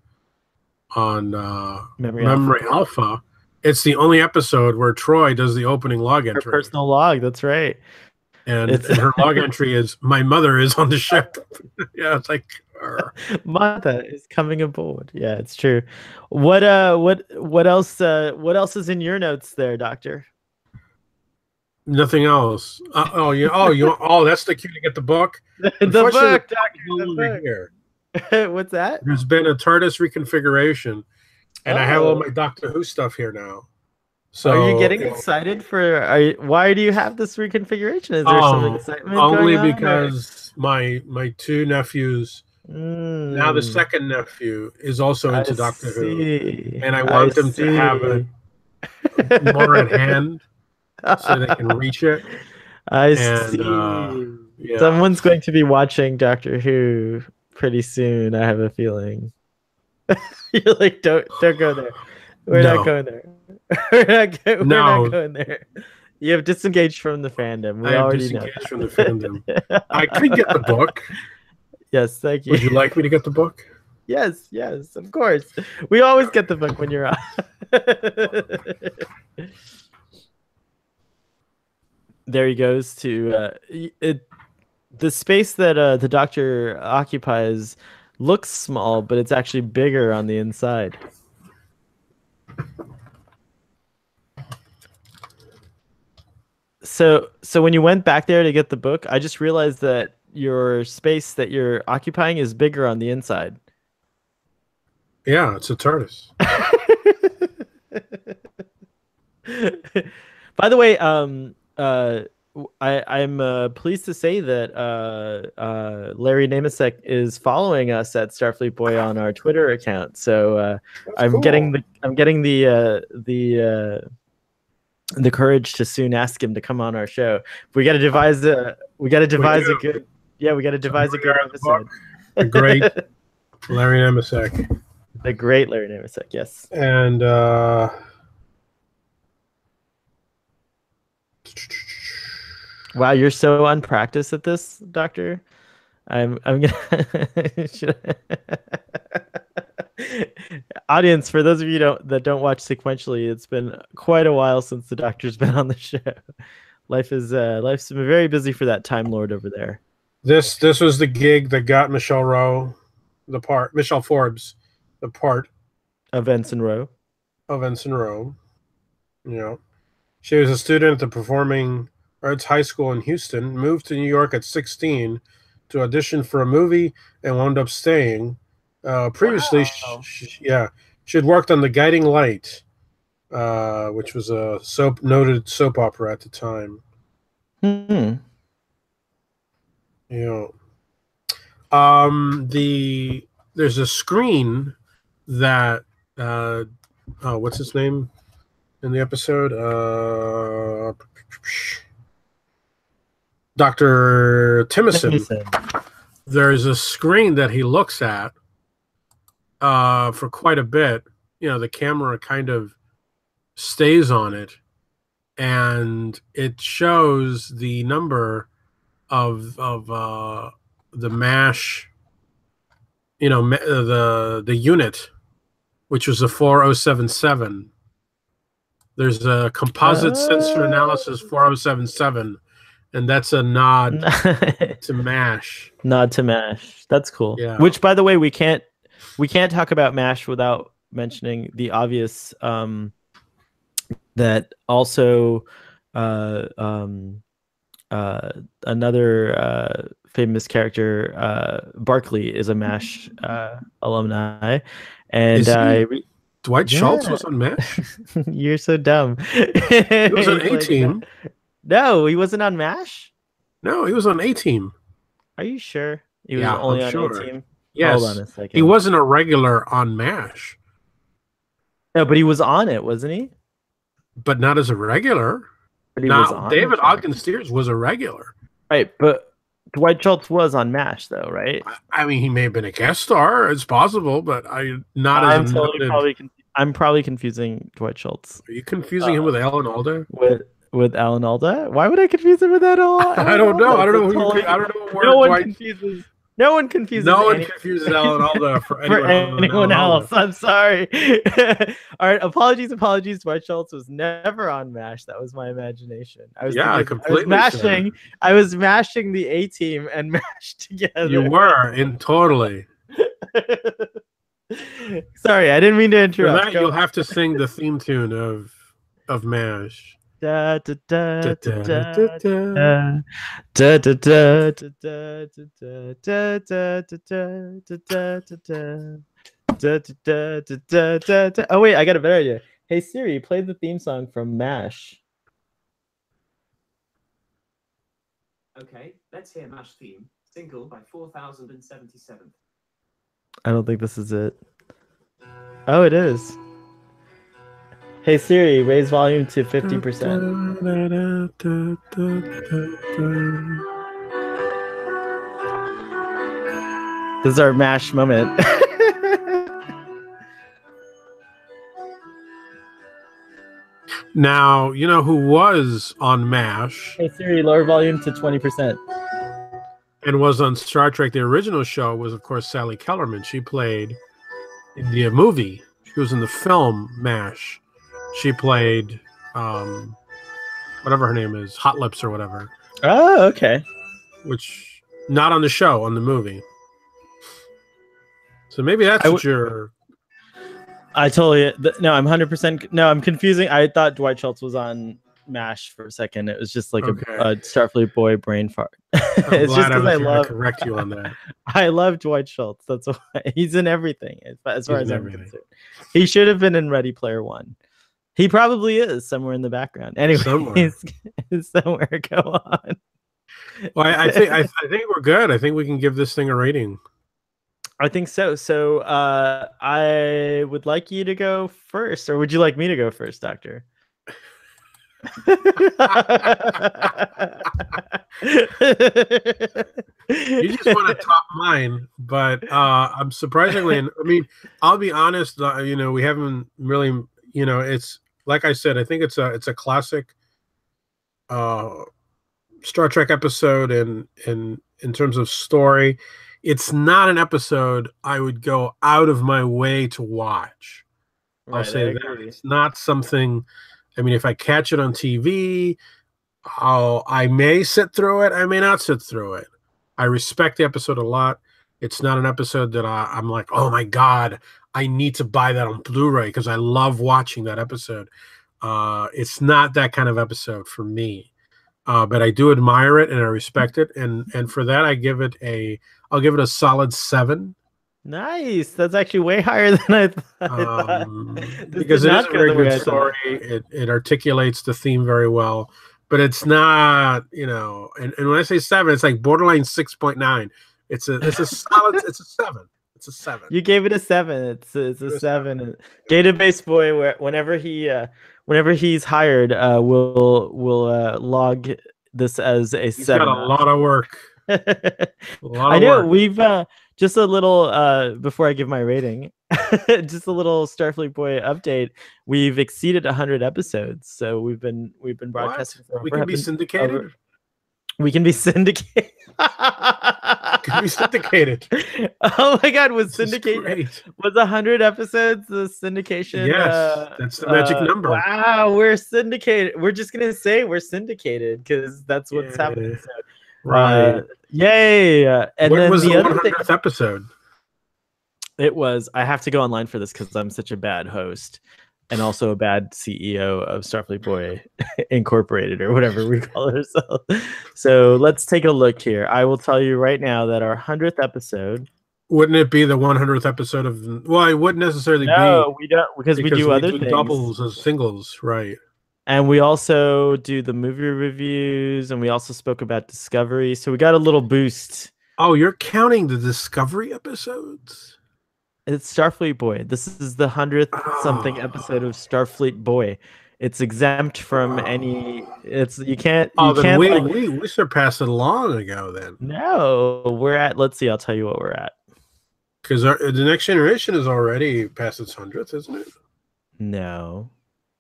Memory Alpha. It's the only episode where Troi does the opening log entry. Her personal log, that's right. And her log entry is, "My mother is on the ship." Yeah, it's like, mother is coming aboard. Yeah, it's true. What else is in your notes there, Doctor? Nothing else. That's the cue to get the book. The book, Doctor. The book. What's that? There's been a TARDIS reconfiguration, and I have all my Doctor Who stuff here now. So are you getting excited for? Why do you have this reconfiguration? Is there some excitement? Only because my two nephews, now the second nephew, is also into Doctor Who, and I want them to have it more at hand so they can reach it. I see. Yeah. Someone's going to be watching Doctor Who pretty soon. I have a feeling. You're like, don't go there. We're not going there. We're not going there. You have disengaged from the fandom. We already know. From the fandom. I could get the book. Yes, thank you. Would you like me to get the book? Yes, of course. We always get the book when you're on. There he goes to the space that the Doctor occupies looks small, but it's actually bigger on the inside. So when you went back there to get the book, I just realized that your space that you're occupying is bigger on the inside. Yeah, it's a TARDIS. By the way, I'm pleased to say that Larry Namasek is following us at Starfleet Boy on our Twitter account. So I'm cool. getting the courage to soon ask him to come on our show. We got to devise a good episode. The great Larry Namasek. The great Larry Namasek, yes. And wow, you're so unpracticed at this, Doctor. I'm gonna audience, for those of you that don't watch sequentially, it's been quite a while since the Doctor's been on the show. Life's been very busy for that Time Lord over there. This was the gig that got Michelle Forbes the part of Ensign Rowe. Yeah, she was a student at the Performing Arts High School in Houston, moved to New York at 16 to audition for a movie, and wound up staying. Previously, wow. she had worked on The Guiding Light, which was a noted soap opera at the time. Hmm. Yeah. There's a screen that what's his name in the episode? Dr. Timicin. There's a screen that he looks at for quite a bit. You know, the camera kind of stays on it, and it shows the number of the MASH, you know, the unit, which was a 4077. There's a composite sensor analysis 4077, and that's a nod to MASH. Nod to MASH. That's cool. Yeah. Which, by the way, we can't talk about MASH without mentioning the obvious, that also another famous character, Barkley, is a MASH alumni, and Dwight Schultz was on MASH. You're so dumb. He was on A-Team. No, he wasn't on MASH. No, he was on A-Team. Are you sure? He was only on A-Team. Yes. Hold on a second. He wasn't a regular on MASH. No, but he was on it, wasn't he? But not as a regular. But he was on David Ogden Stiers was a regular. Right, but Dwight Schultz was on MASH, though, right? I mean, he may have been a guest star. It's possible, but I'm probably confusing Dwight Schultz. Are you confusing him with Alan Alda? With Alan Alda? Why would I confuse him with that? I don't know. I don't know. I don't know where Dwight confuses. No one confuses. Alan Alda for anyone else. I'm sorry. All right. Apologies. Dwight Schultz was never on MASH. That was my imagination. I was mashing the A-Team and MASH together. You were totally. Sorry, I didn't mean to interrupt. For that, you'll have to sing the theme tune of MASH. Da da da da da da da da da da da. Oh wait, I got a better idea. Hey Siri, play the theme song from MASH. Okay, let's hear MASH theme, single by 4077. I don't think this is it. Oh, it is. Hey Siri, raise volume to 50%. This is our MASH moment. Now, you know who was on MASH? Hey Siri, lower volume to 20%. And was on Star Trek. The original show was, of course, Sally Kellerman. She played in the movie. She was in the film MASH. She played whatever her name is, Hot Lips or whatever. Oh, okay. Which, not on the show, on the movie. So maybe that's what you're... I totally... No, I'm 100%... No, I'm confusing. I thought Dwight Schultz was on MASH for a second. It was just like a Starfleet boy brain fart. It's just because I love... correct you on that. I love Dwight Schultz. That's why. He's in everything, as far as I'm concerned. He should have been in Ready Player One. He probably is somewhere in the background. Anyway, somewhere. Go on. Well, I think we're good. I think we can give this thing a rating. I think so. So I would like you to go first, or would you like me to go first, Doctor? You just want to top mine, but I'm surprisingly. I mean, I'll be honest. You know, we haven't really. You know, it's like I said. I think it's a classic Star Trek episode, and in terms of story, it's not an episode I would go out of my way to watch. I'll say that it's not something. I mean, if I catch it on TV, I may sit through it. I may not sit through it. I respect the episode a lot. It's not an episode that I'm like, oh my God, I need to buy that on Blu-ray because I love watching that episode. It's not that kind of episode for me. But I do admire it and I respect it. And for that, I'll give it a solid 7. Nice. That's actually way higher than I thought. Because it is a very good story. It articulates the theme very well. but it's not, you know. And when I say 7, it's like borderline 6.9. It's a solid. It's a 7. It's a 7. You gave it a 7. It's a 7. Database boy, whenever he's hired, will log this as a 7. He's got a lot of work. I know. We've just a little before I give my rating, just a little Starfleet Boy update. We've exceeded 100 episodes, so we've been broadcasting. We can be syndicated. We can be syndicated. Can be syndicated. Oh my God, was syndicated? Was 100 episodes the syndication? Yes, that's the magic number. Wow, we're syndicated. We're just gonna say we're syndicated because that's what's happening. So, right. Yay! And what then was the other 100th episode? It was. I have to go online for this because I'm such a bad host. And also a bad CEO of Starfleet Boy Incorporated or whatever we call ourselves. So let's take a look here. I will tell you right now that our 100th episode. Wouldn't it be the 100th episode of? Well, it wouldn't necessarily be. No, we don't, because we do other things. Doubles as singles, right? And we also do the movie reviews, and we also spoke about Discovery. So we got a little boost. Oh, you're counting the Discovery episodes? It's Starfleet Boy. This is the 100th something episode of Starfleet Boy. It's exempt from any. It's you can't. We surpassed it long ago. Then no, we're at. Let's see. I'll tell you what we're at. Because the Next Generation is already past its 100th, isn't it? No.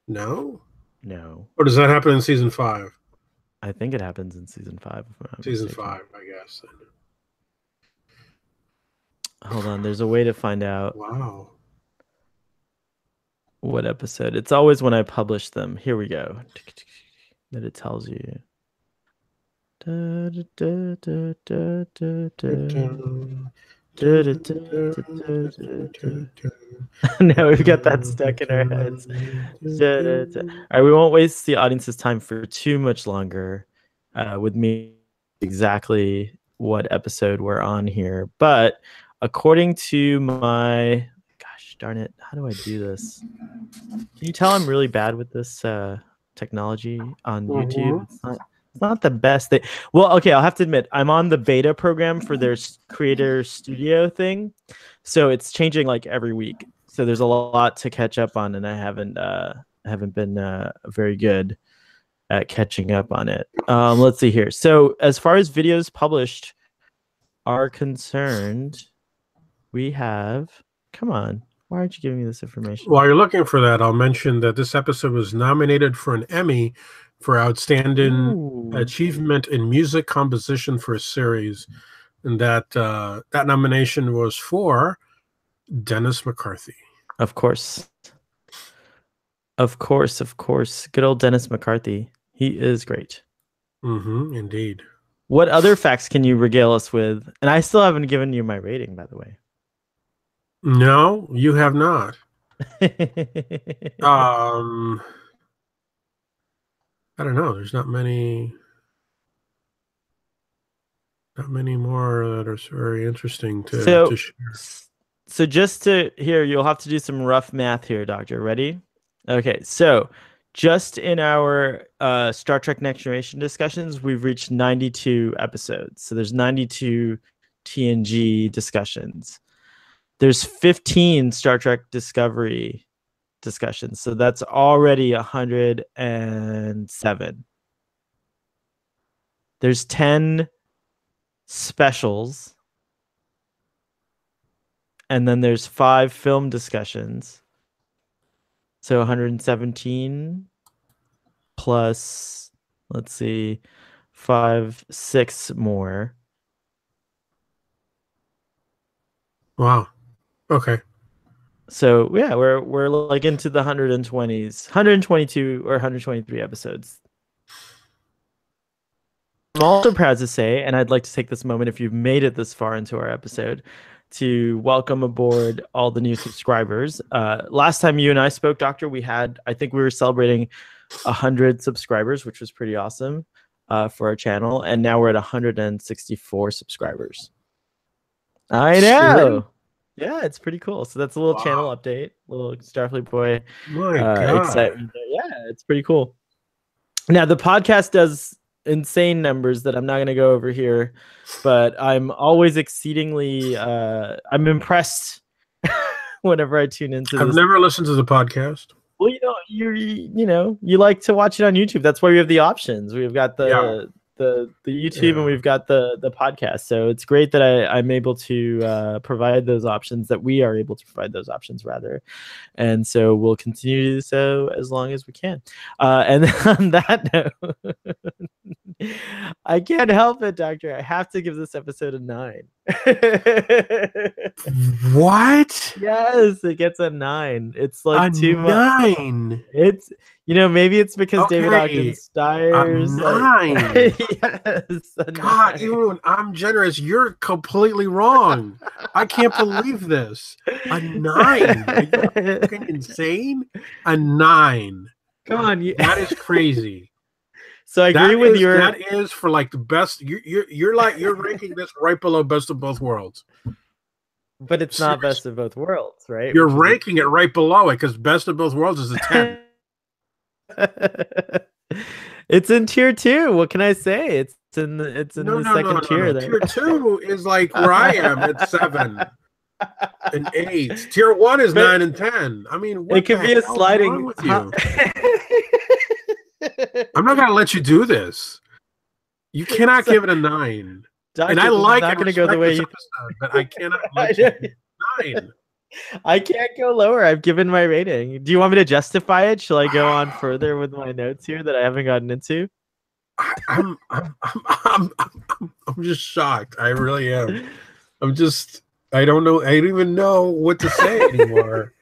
No. No. Or does that happen in season 5? I think it happens in season 5. Season 5, I guess. Hold on, there's a way to find out. Wow. What episode? It's always when I publish them. Here we go. That it tells you. Now we've got that stuck in our heads. All right, we won't waste the audience's time for too much longer with me exactly what episode we're on here, but according to my, gosh darn it, how do I do this? Can you tell I'm really bad with this technology on YouTube? It's not the best thing. Well, okay, I'll have to admit, I'm on the beta program for their Creator Studio thing, so it's changing like every week. So there's a lot to catch up on, and I haven't been very good at catching up on it. Let's see here. So as far as videos published are concerned, we have, come on, why aren't you giving me this information? While you're looking for that, I'll mention that this episode was nominated for an Emmy for Outstanding Achievement in Music Composition for a Series. And that nomination was for Dennis McCarthy. Of course. Of course, of course. Good old Dennis McCarthy. He is great. Indeed. What other facts can you regale us with? And I still haven't given you my rating, by the way. No, you have not. I don't know. There's not many more that are very interesting to share. So just to here, you'll have to do some rough math here, Doctor. Ready? Okay, so just in our Star Trek Next Generation discussions, we've reached 92 episodes. So there's 92 TNG discussions. There's 15 Star Trek Discovery discussions. So that's already 107. There's 10 specials. And then there's 5 film discussions. So 117 plus, let's see, 6 more. Wow. Okay. So yeah, we're like into the 120s, 122 or 123 episodes. I'm also proud to say, and I'd like to take this moment, if you've made it this far into our episode, to welcome aboard all the new subscribers. Last time you and I spoke, Doctor, I think we were celebrating 100 subscribers, which was pretty awesome for our channel. And now we're at 164 subscribers. I know. Sure. Yeah, it's pretty cool. So that's a little channel update, little Starfleet Boy excitement. Yeah, it's pretty cool. Now the podcast does insane numbers that I'm not going to go over here, but I'm always exceedingly I'm impressed whenever I tune into this. I've never listened to the podcast. Well, you like to watch it on YouTube. That's why we have the options. We've got the YouTube and we've got the podcast. So it's great that I'm able to provide those options, that we are able to provide those options rather. And so we'll continue to do so as long as we can. And on that note, I can't help it, Doctor. I have to give this episode a 9. What? Yes, it gets a 9. It's like a too much. 9. It's maybe it's because David Ogden Stiers. A 9. Yes, God, even when I'm generous, you're completely wrong. I can't believe this. A 9. Are you fucking insane? A 9. Come on, that is crazy. So I agree with your. That is for like the best. You're ranking this right below Best of Both Worlds. But it's not Best of Both Worlds, right? You're ranking it right below it because Best of Both Worlds is a 10. It's in tier 2. What can I say? It's in the second tier. No. Tier 2 is like where I am at 7 and 8. Tier 1 is 9 and 10. I mean, what it could be a sliding. With you? I'm not gonna let you do this. You cannot give it a 9. Doctor, and I like not going to go the way you episode, but I cannot let you 9. I can't go lower. I've given my rating. Do you want me to justify it? Shall I go on further with my notes here that I haven't gotten into? I'm just shocked. I really am. I don't know. I don't even know what to say anymore.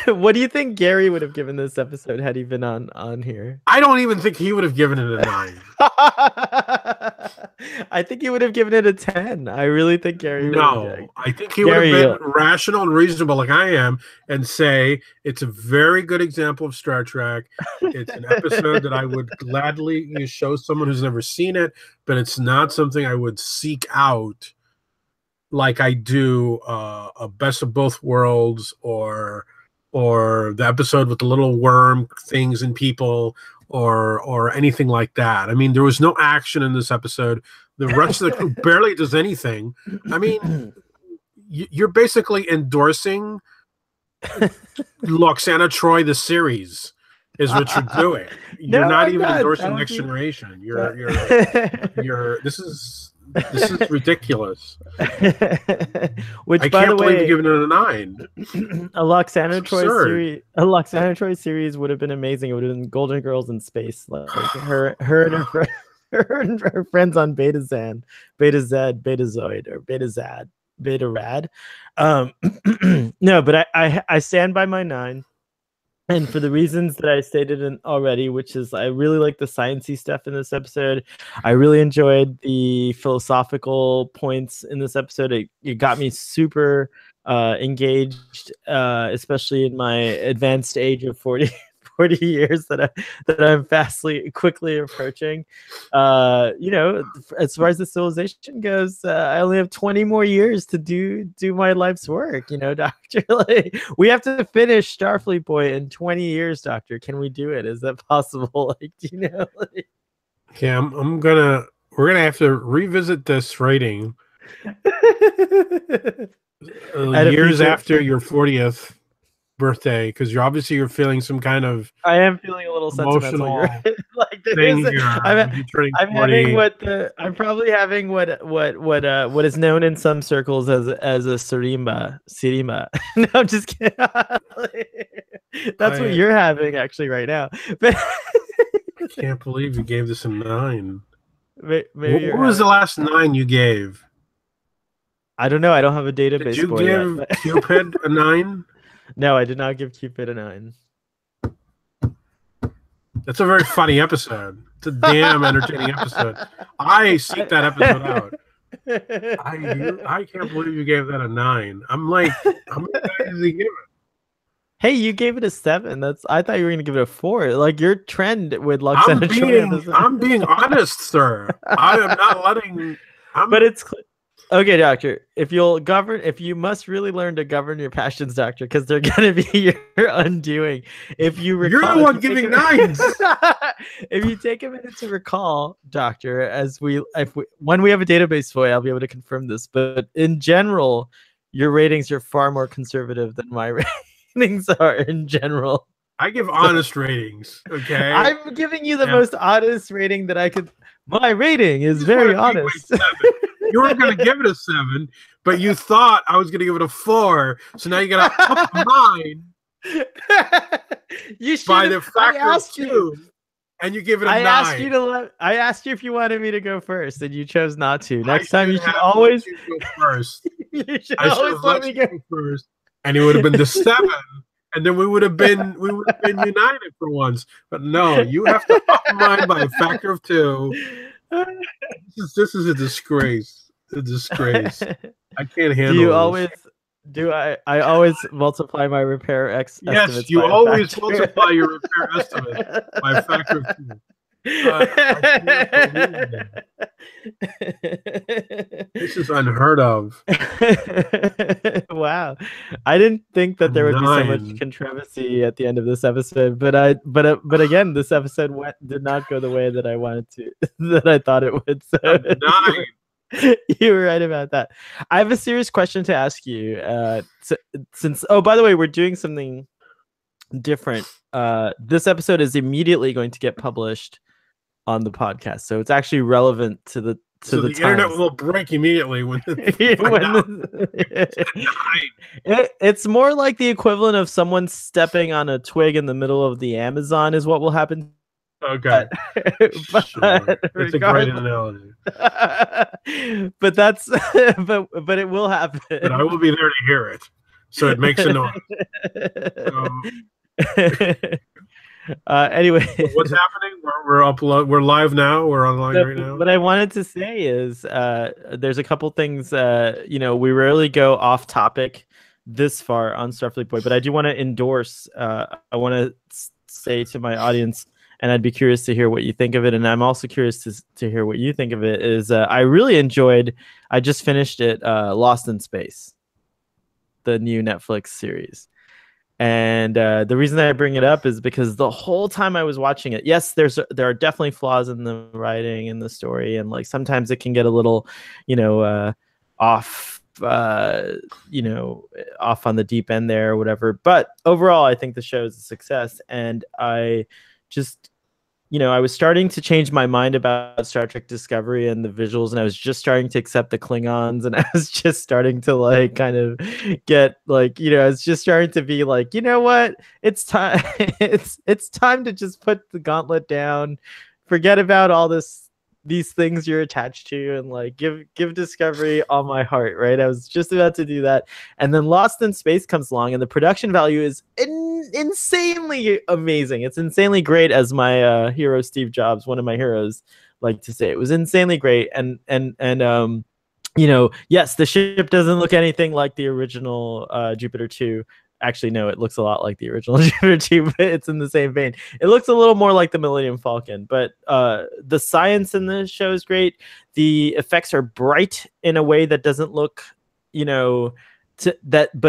What do you think Gary would have given this episode had he been on here? I don't even think he would have given it a 9. I think he would have given it a 10. I really think Gary would have. I think he would have been rational and reasonable like I am and say it's a very good example of Star Trek. It's an episode that I would gladly show someone who's never seen it, but it's not something I would seek out like I do a Best of Both Worlds or the episode with the little worm things and people or anything like that. I mean, there was no action in this episode. The rest of the crew barely does anything. I mean, you're basically endorsing Lwaxana Troi, the series, is what you're doing. You're not even endorsing Next Generation. You're this is ridiculous. Which, I by can't the believe way, you're giving it a 9. A Lwaxana Troi series would have been amazing. It would have been Golden Girls in space, like her and her friends on Beta Zed, Betazoid, or Beta Rad. No, but I stand by my 9. And for the reasons that I stated already, which is I really like the sciencey stuff in this episode. I really enjoyed the philosophical points in this episode. It got me super engaged, especially in my advanced age of 40 years that I'm quickly approaching. As far as the civilization goes, I only have 20 more years to do my life's work. Doctor, like, we have to finish Starfleet Boy in 20 years. Doctor, can we do it? Is that possible? Like, Yeah, we're gonna have to revisit this rating years after your 40th birthday, because you're feeling some kind of I am feeling a little sentimental. Like thing I'm probably having what is known in some circles as a sirima. No, I'm just kidding. That's what you're having actually right now. But I can't believe you gave this a 9. Maybe what was the last 9 you gave? I don't know. I don't have a database. Did you give Cupid a 9? No, I did not give Cupid a 9. That's a very funny episode. It's a damn entertaining episode. I seek that episode out. I can't believe you gave that a 9. I'm like, how many did you give it? Hey, you gave it a 7. I thought you were going to give it a 4. Like, your trend with Lwaxana Troi. I'm being honest, sir. I am not letting. But it's Okay, doctor. If you must really learn to govern your passions, doctor, because they're gonna be your undoing. If you recall, you're the one giving 9s. If you take a minute to recall, doctor, when we have a database for you, I'll be able to confirm this. But in general, your ratings are far more conservative than my ratings are in general. I give honest ratings. Okay, I'm giving you the most honest rating that I could. My rating is very honest. You weren't going to give it a 7, but you thought I was going to give it a 4. So now you got to up mine you should by the factor of 2, and you give it a 9. I asked you if you wanted me to go first, and you chose not to. Next time, you should always go first. You should always let me go first, and it would have been the 7. And then we would have been united for once. But no, you have to up mine by a factor of 2. This is a disgrace. A disgrace. I can't handle this. I always multiply my repair estimates? Yes, you always multiply your repair estimate by a factor of 2. This is unheard of. Wow, I didn't think that there would be so much controversy at the end of this episode, but again, this episode did not go the way that I wanted to, that I thought it would. So 9. You were right about that. I have a serious question to ask you. Since by the way, we're doing something different. This episode is immediately going to get published on the podcast, so it's actually relevant to the internet will break immediately when it's more like the equivalent of someone stepping on a twig in the middle of the Amazon is what will happen. Okay, sure. It's a great analogy. But that's but it will happen. But I will be there to hear it, so it makes a noise. Anyway, what's happening? We're live now. We're online right now. What I wanted to say is there's a couple things. We rarely go off topic this far on Starfleet Boy, but I do want to endorse. I want to say to my audience, and I'd be curious to hear what you think of it, and I'm also curious to hear what you think of it. Is I really enjoyed. I just finished it. Lost in Space, the new Netflix series. And the reason that I bring it up is because the whole time I was watching it, yes, there are definitely flaws in the writing and the story, and like sometimes it can get a little, off, off on the deep end there or whatever. But overall, I think the show is a success, and I just, I was starting to change my mind about Star Trek Discovery and the visuals, and I was just starting to accept the Klingons, and I was just starting to like kind of get like, I was just starting to be like, you know what, it's time, it's time to just put the gauntlet down, forget about all these things you're attached to, and like give Discovery all my heart, right? I was just about to do that, and then Lost in Space comes along, and the production value is insanely amazing. It's insanely great, as my hero Steve Jobs, one of my heroes, like to say. It was insanely great, and yes, the ship doesn't look anything like the original Jupiter 2. Actually, no, it looks a lot like the original Jupiter 2, but it's in the same vein. It looks a little more like the Millennium Falcon, but the science in this show is great. The effects are bright in a way that doesn't look, but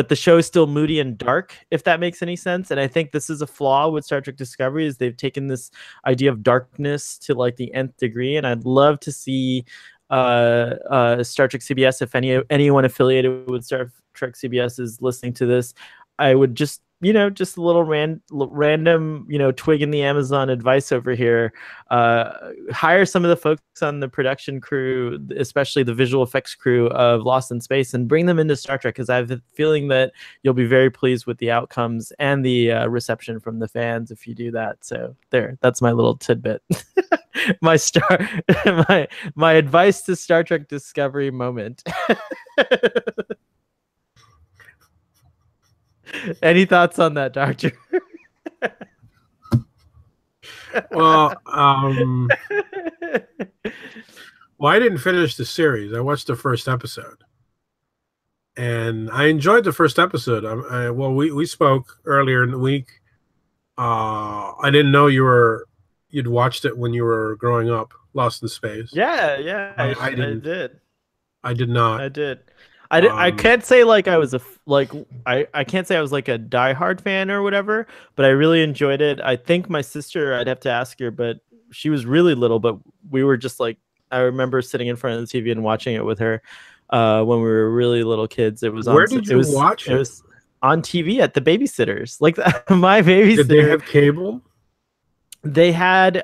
the show is still moody and dark, if that makes any sense. And I think this is a flaw with Star Trek Discovery, is they've taken this idea of darkness to like the nth degree. And I'd love to see Star Trek CBS, if anyone affiliated with Star Trek CBS is listening to this, I would just just a little random twig in the Amazon advice over here. Hire some of the folks on the production crew, especially the visual effects crew of Lost in Space, and bring them into Star Trek, because I have a feeling that you'll be very pleased with the outcomes and the reception from the fans if you do that. So that's my little tidbit. my advice to Star Trek Discovery moment. Any thoughts on that, Doctor? Well, I didn't finish the series. I watched the first episode, and I enjoyed the first episode. We spoke earlier in the week. I didn't know you'd watched it when you were growing up, Lost in Space. Yeah, I did. I did not. I did. I can't say like I was I can't say I was like a diehard fan or whatever, but I really enjoyed it. I think my sister, I'd have to ask her, but she was really little, but we were just like, I remember sitting in front of the TV and watching it with her when we were really little kids. It was Where did you watch it? It was on TV at the babysitters. Like my babysitter. Did they have cable? They had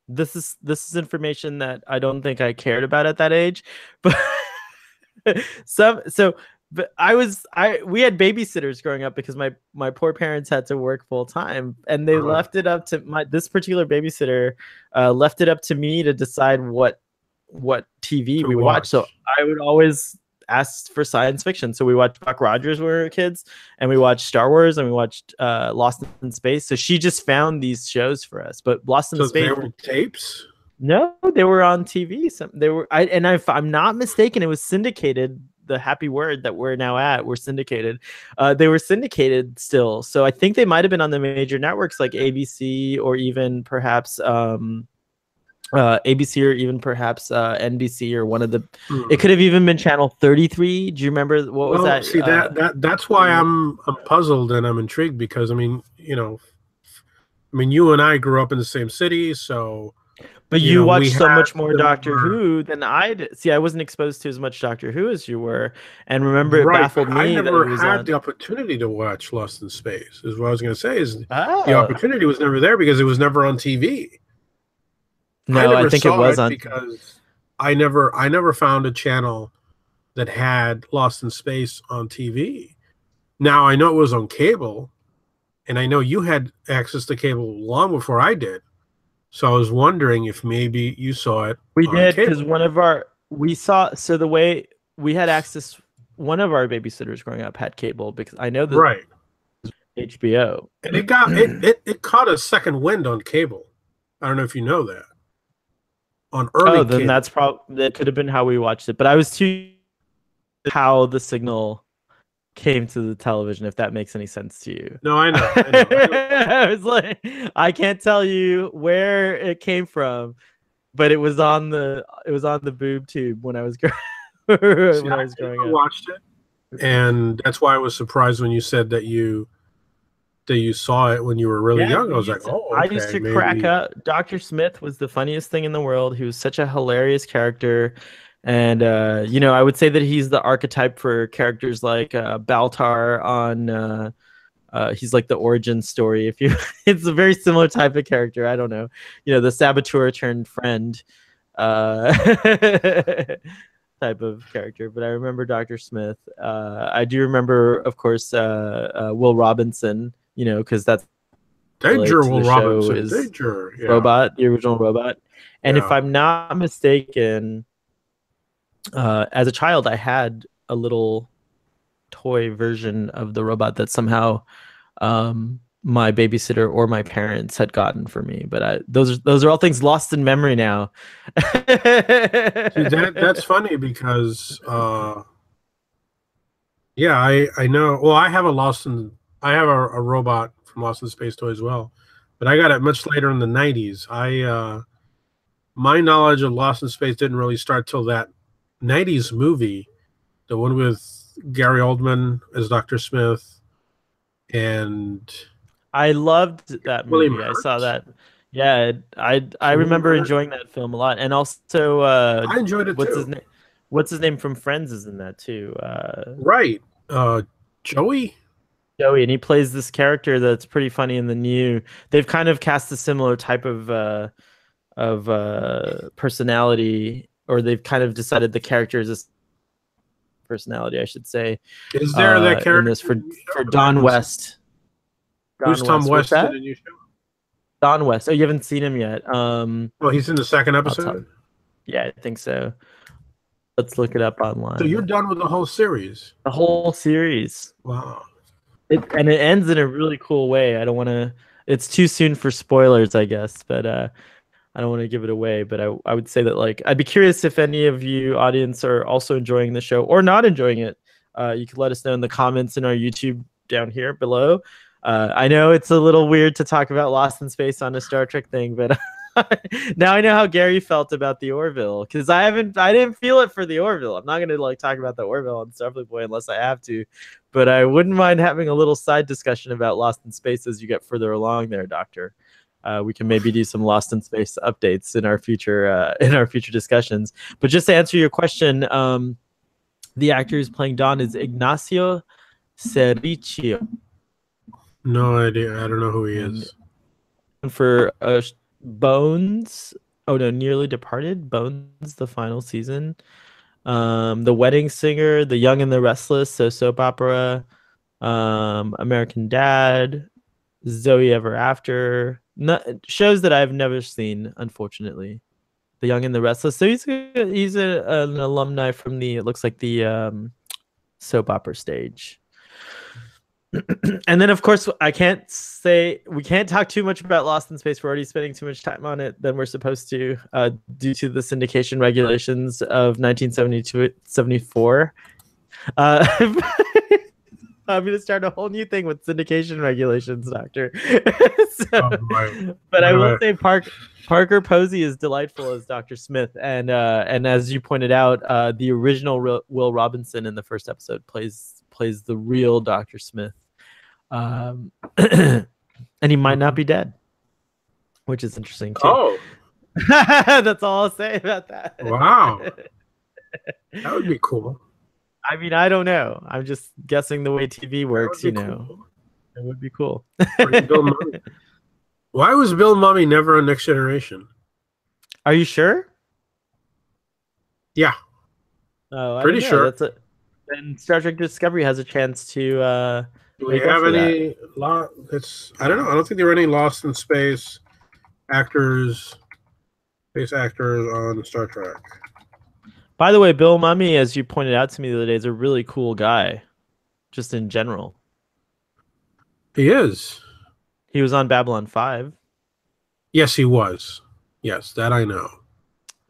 this is information that I don't think I cared about at that age, but but we had babysitters growing up because my poor parents had to work full time, and they left it up to this particular babysitter left it up to me to decide what TV we watched. So I would always ask for science fiction. So we watched Buck Rogers when we were kids, and we watched Star Wars, and we watched Lost in Space. So she just found these shows for us. But Lost in Space, they were tapes? No, they were on TV. If I'm not mistaken, it was syndicated. The happy word that we're now at, we're syndicated. They were syndicated still. So I think they might have been on the major networks like ABC or even perhaps ABC or even perhaps NBC or one of the. It could have even been Channel 33. Do you remember what was that? See, that's why I'm puzzled and I'm intrigued, because I mean, you and I grew up in the same city, so. But you watched so much more Doctor Who than I did. See, I wasn't exposed to as much Doctor Who as you were, and remember, it baffled me. I never had the opportunity to watch Lost in Space. Is what I was going to say. The opportunity was never there because it was never on TV. No, I think it was on, because I never found a channel that had Lost in Space on TV. Now I know it was on cable, and I know you had access to cable long before I did. So I was wondering if maybe you saw it. We did, because the way we had access, one of our babysitters growing up had cable, because I know that HBO. And it caught a second wind on cable. I don't know if you know that. On early then cable. that could have been how we watched it. But I was too how the signal came to the television, if that makes any sense to you. No, I know. I was like, I can't tell you where it came from, but it was on the boob tube when I was growing up. I watched it, and that's why I was surprised when you said that you saw it when you were really young. I was like, oh, okay, I used to crack up. Dr. Smith was the funniest thing in the world. He was such a hilarious character. And, I would say that he's the archetype for characters like Baltar on, he's like the origin story. It's a very similar type of character. I don't know, the saboteur turned friend type of character. But I remember Dr. Smith. I do remember, of course, Will Robinson, because that's Danger. Will Robinson, Danger, Robot, the original Robot. And if I'm not mistaken, as a child, I had a little toy version of the robot that somehow my babysitter or my parents had gotten for me. But those are all things lost in memory now. See, that's funny because I know. Well, I have a robot from Lost in Space toy as well, but I got it much later in the 90s. My knowledge of Lost in Space didn't really start till that 90s movie, the one with Gary Oldman as Dr. Smith, and I loved that movie. I saw that. Yeah, I remember enjoying that film a lot, and also I enjoyed it too. What's his name from Friends is in that too. Joey, and he plays this character that's pretty funny in the new. They've kind of cast a similar type of personality. Or they've kind of decided the character is this personality, I should say. Is there that character in this for Don West? Who's Tom West in the new show? Don West. Oh, you haven't seen him yet. Well, he's in the second episode. Yeah, I think so. Let's look it up online. So you're done with the whole series? The whole series. Wow. It ends in a really cool way. I don't want to. It's too soon for spoilers, I guess, but I don't want to give it away, but I would say that, like, I'd be curious if any of you audience are also enjoying the show or not enjoying it. You could let us know in the comments in our YouTube down here below. I know it's a little weird to talk about Lost in Space on a Star Trek thing, but Now I know how Gary felt about the Orville, because I didn't feel it for the Orville. I'm not gonna like talk about the Orville on Starfleet Boy unless I have to, but I wouldn't mind having a little side discussion about Lost in Space as you get further along there, Doctor. We can maybe do some Lost in Space updates in our future discussions. But just to answer your question, the actor who's playing Don is Ignacio Cerrichio. No idea. I don't know who he is. For Bones. Oh no, Nearly Departed. Bones, the final season. The Wedding Singer, The Young and the Restless, so soap opera. American Dad, Zoe Ever After. Shows that I've never seen, unfortunately. The Young and the Restless. So he's an alumni from it looks like the soap opera stage. And then, of course, we can't talk too much about Lost in Space. We're already spending too much time on it than we're supposed to, due to the syndication regulations of 1972-74. I'm going to start a whole new thing with syndication regulations, Doctor. But I will say Parker Posey is delightful as Dr. Smith. And as you pointed out, the original Will Robinson in the first episode plays the real Dr. Smith. And he might not be dead, which is interesting too. Oh, that's all I'll say about that. Wow, that would be cool. I mean, I don't know. I'm just guessing the way TV works. You know, cool. It would be cool. Why was Bill Mummy never on Next Generation? Are you sure? Yeah. Oh, pretty sure. Then Star Trek Discovery has a chance to. Do we have any? I don't know. I don't think there were any Lost in Space actors on Star Trek. By the way, Bill Mummy, as you pointed out to me the other day, is a really cool guy, just in general. He is. He was on Babylon 5. Yes, he was. Yes, that I know.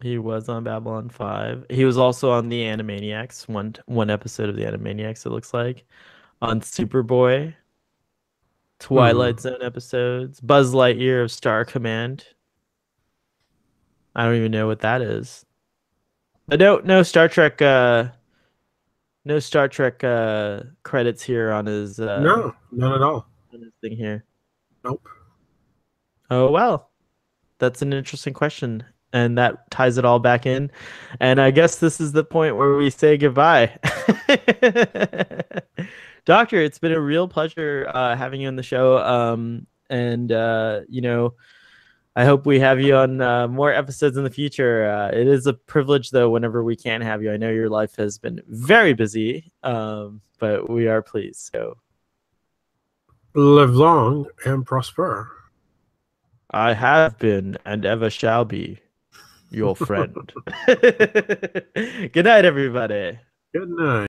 He was on Babylon 5. He was also on the Animaniacs, one episode of the Animaniacs, it looks like. On Superboy. Twilight Zone episodes. Buzz Lightyear of Star Command. I don't even know what that is. But no Star Trek credits here on his no, none at all. On his thing here. Nope. Oh well. That's an interesting question. And that ties it all back in. And I guess this is the point where we say goodbye. Doctor, it's been a real pleasure having you on the show. I hope we have you on more episodes in the future. It is a privilege, though, whenever we can have you. I know your life has been very busy, but we are pleased. So, live long and prosper. I have been and ever shall be your friend. Good night, everybody. Good night.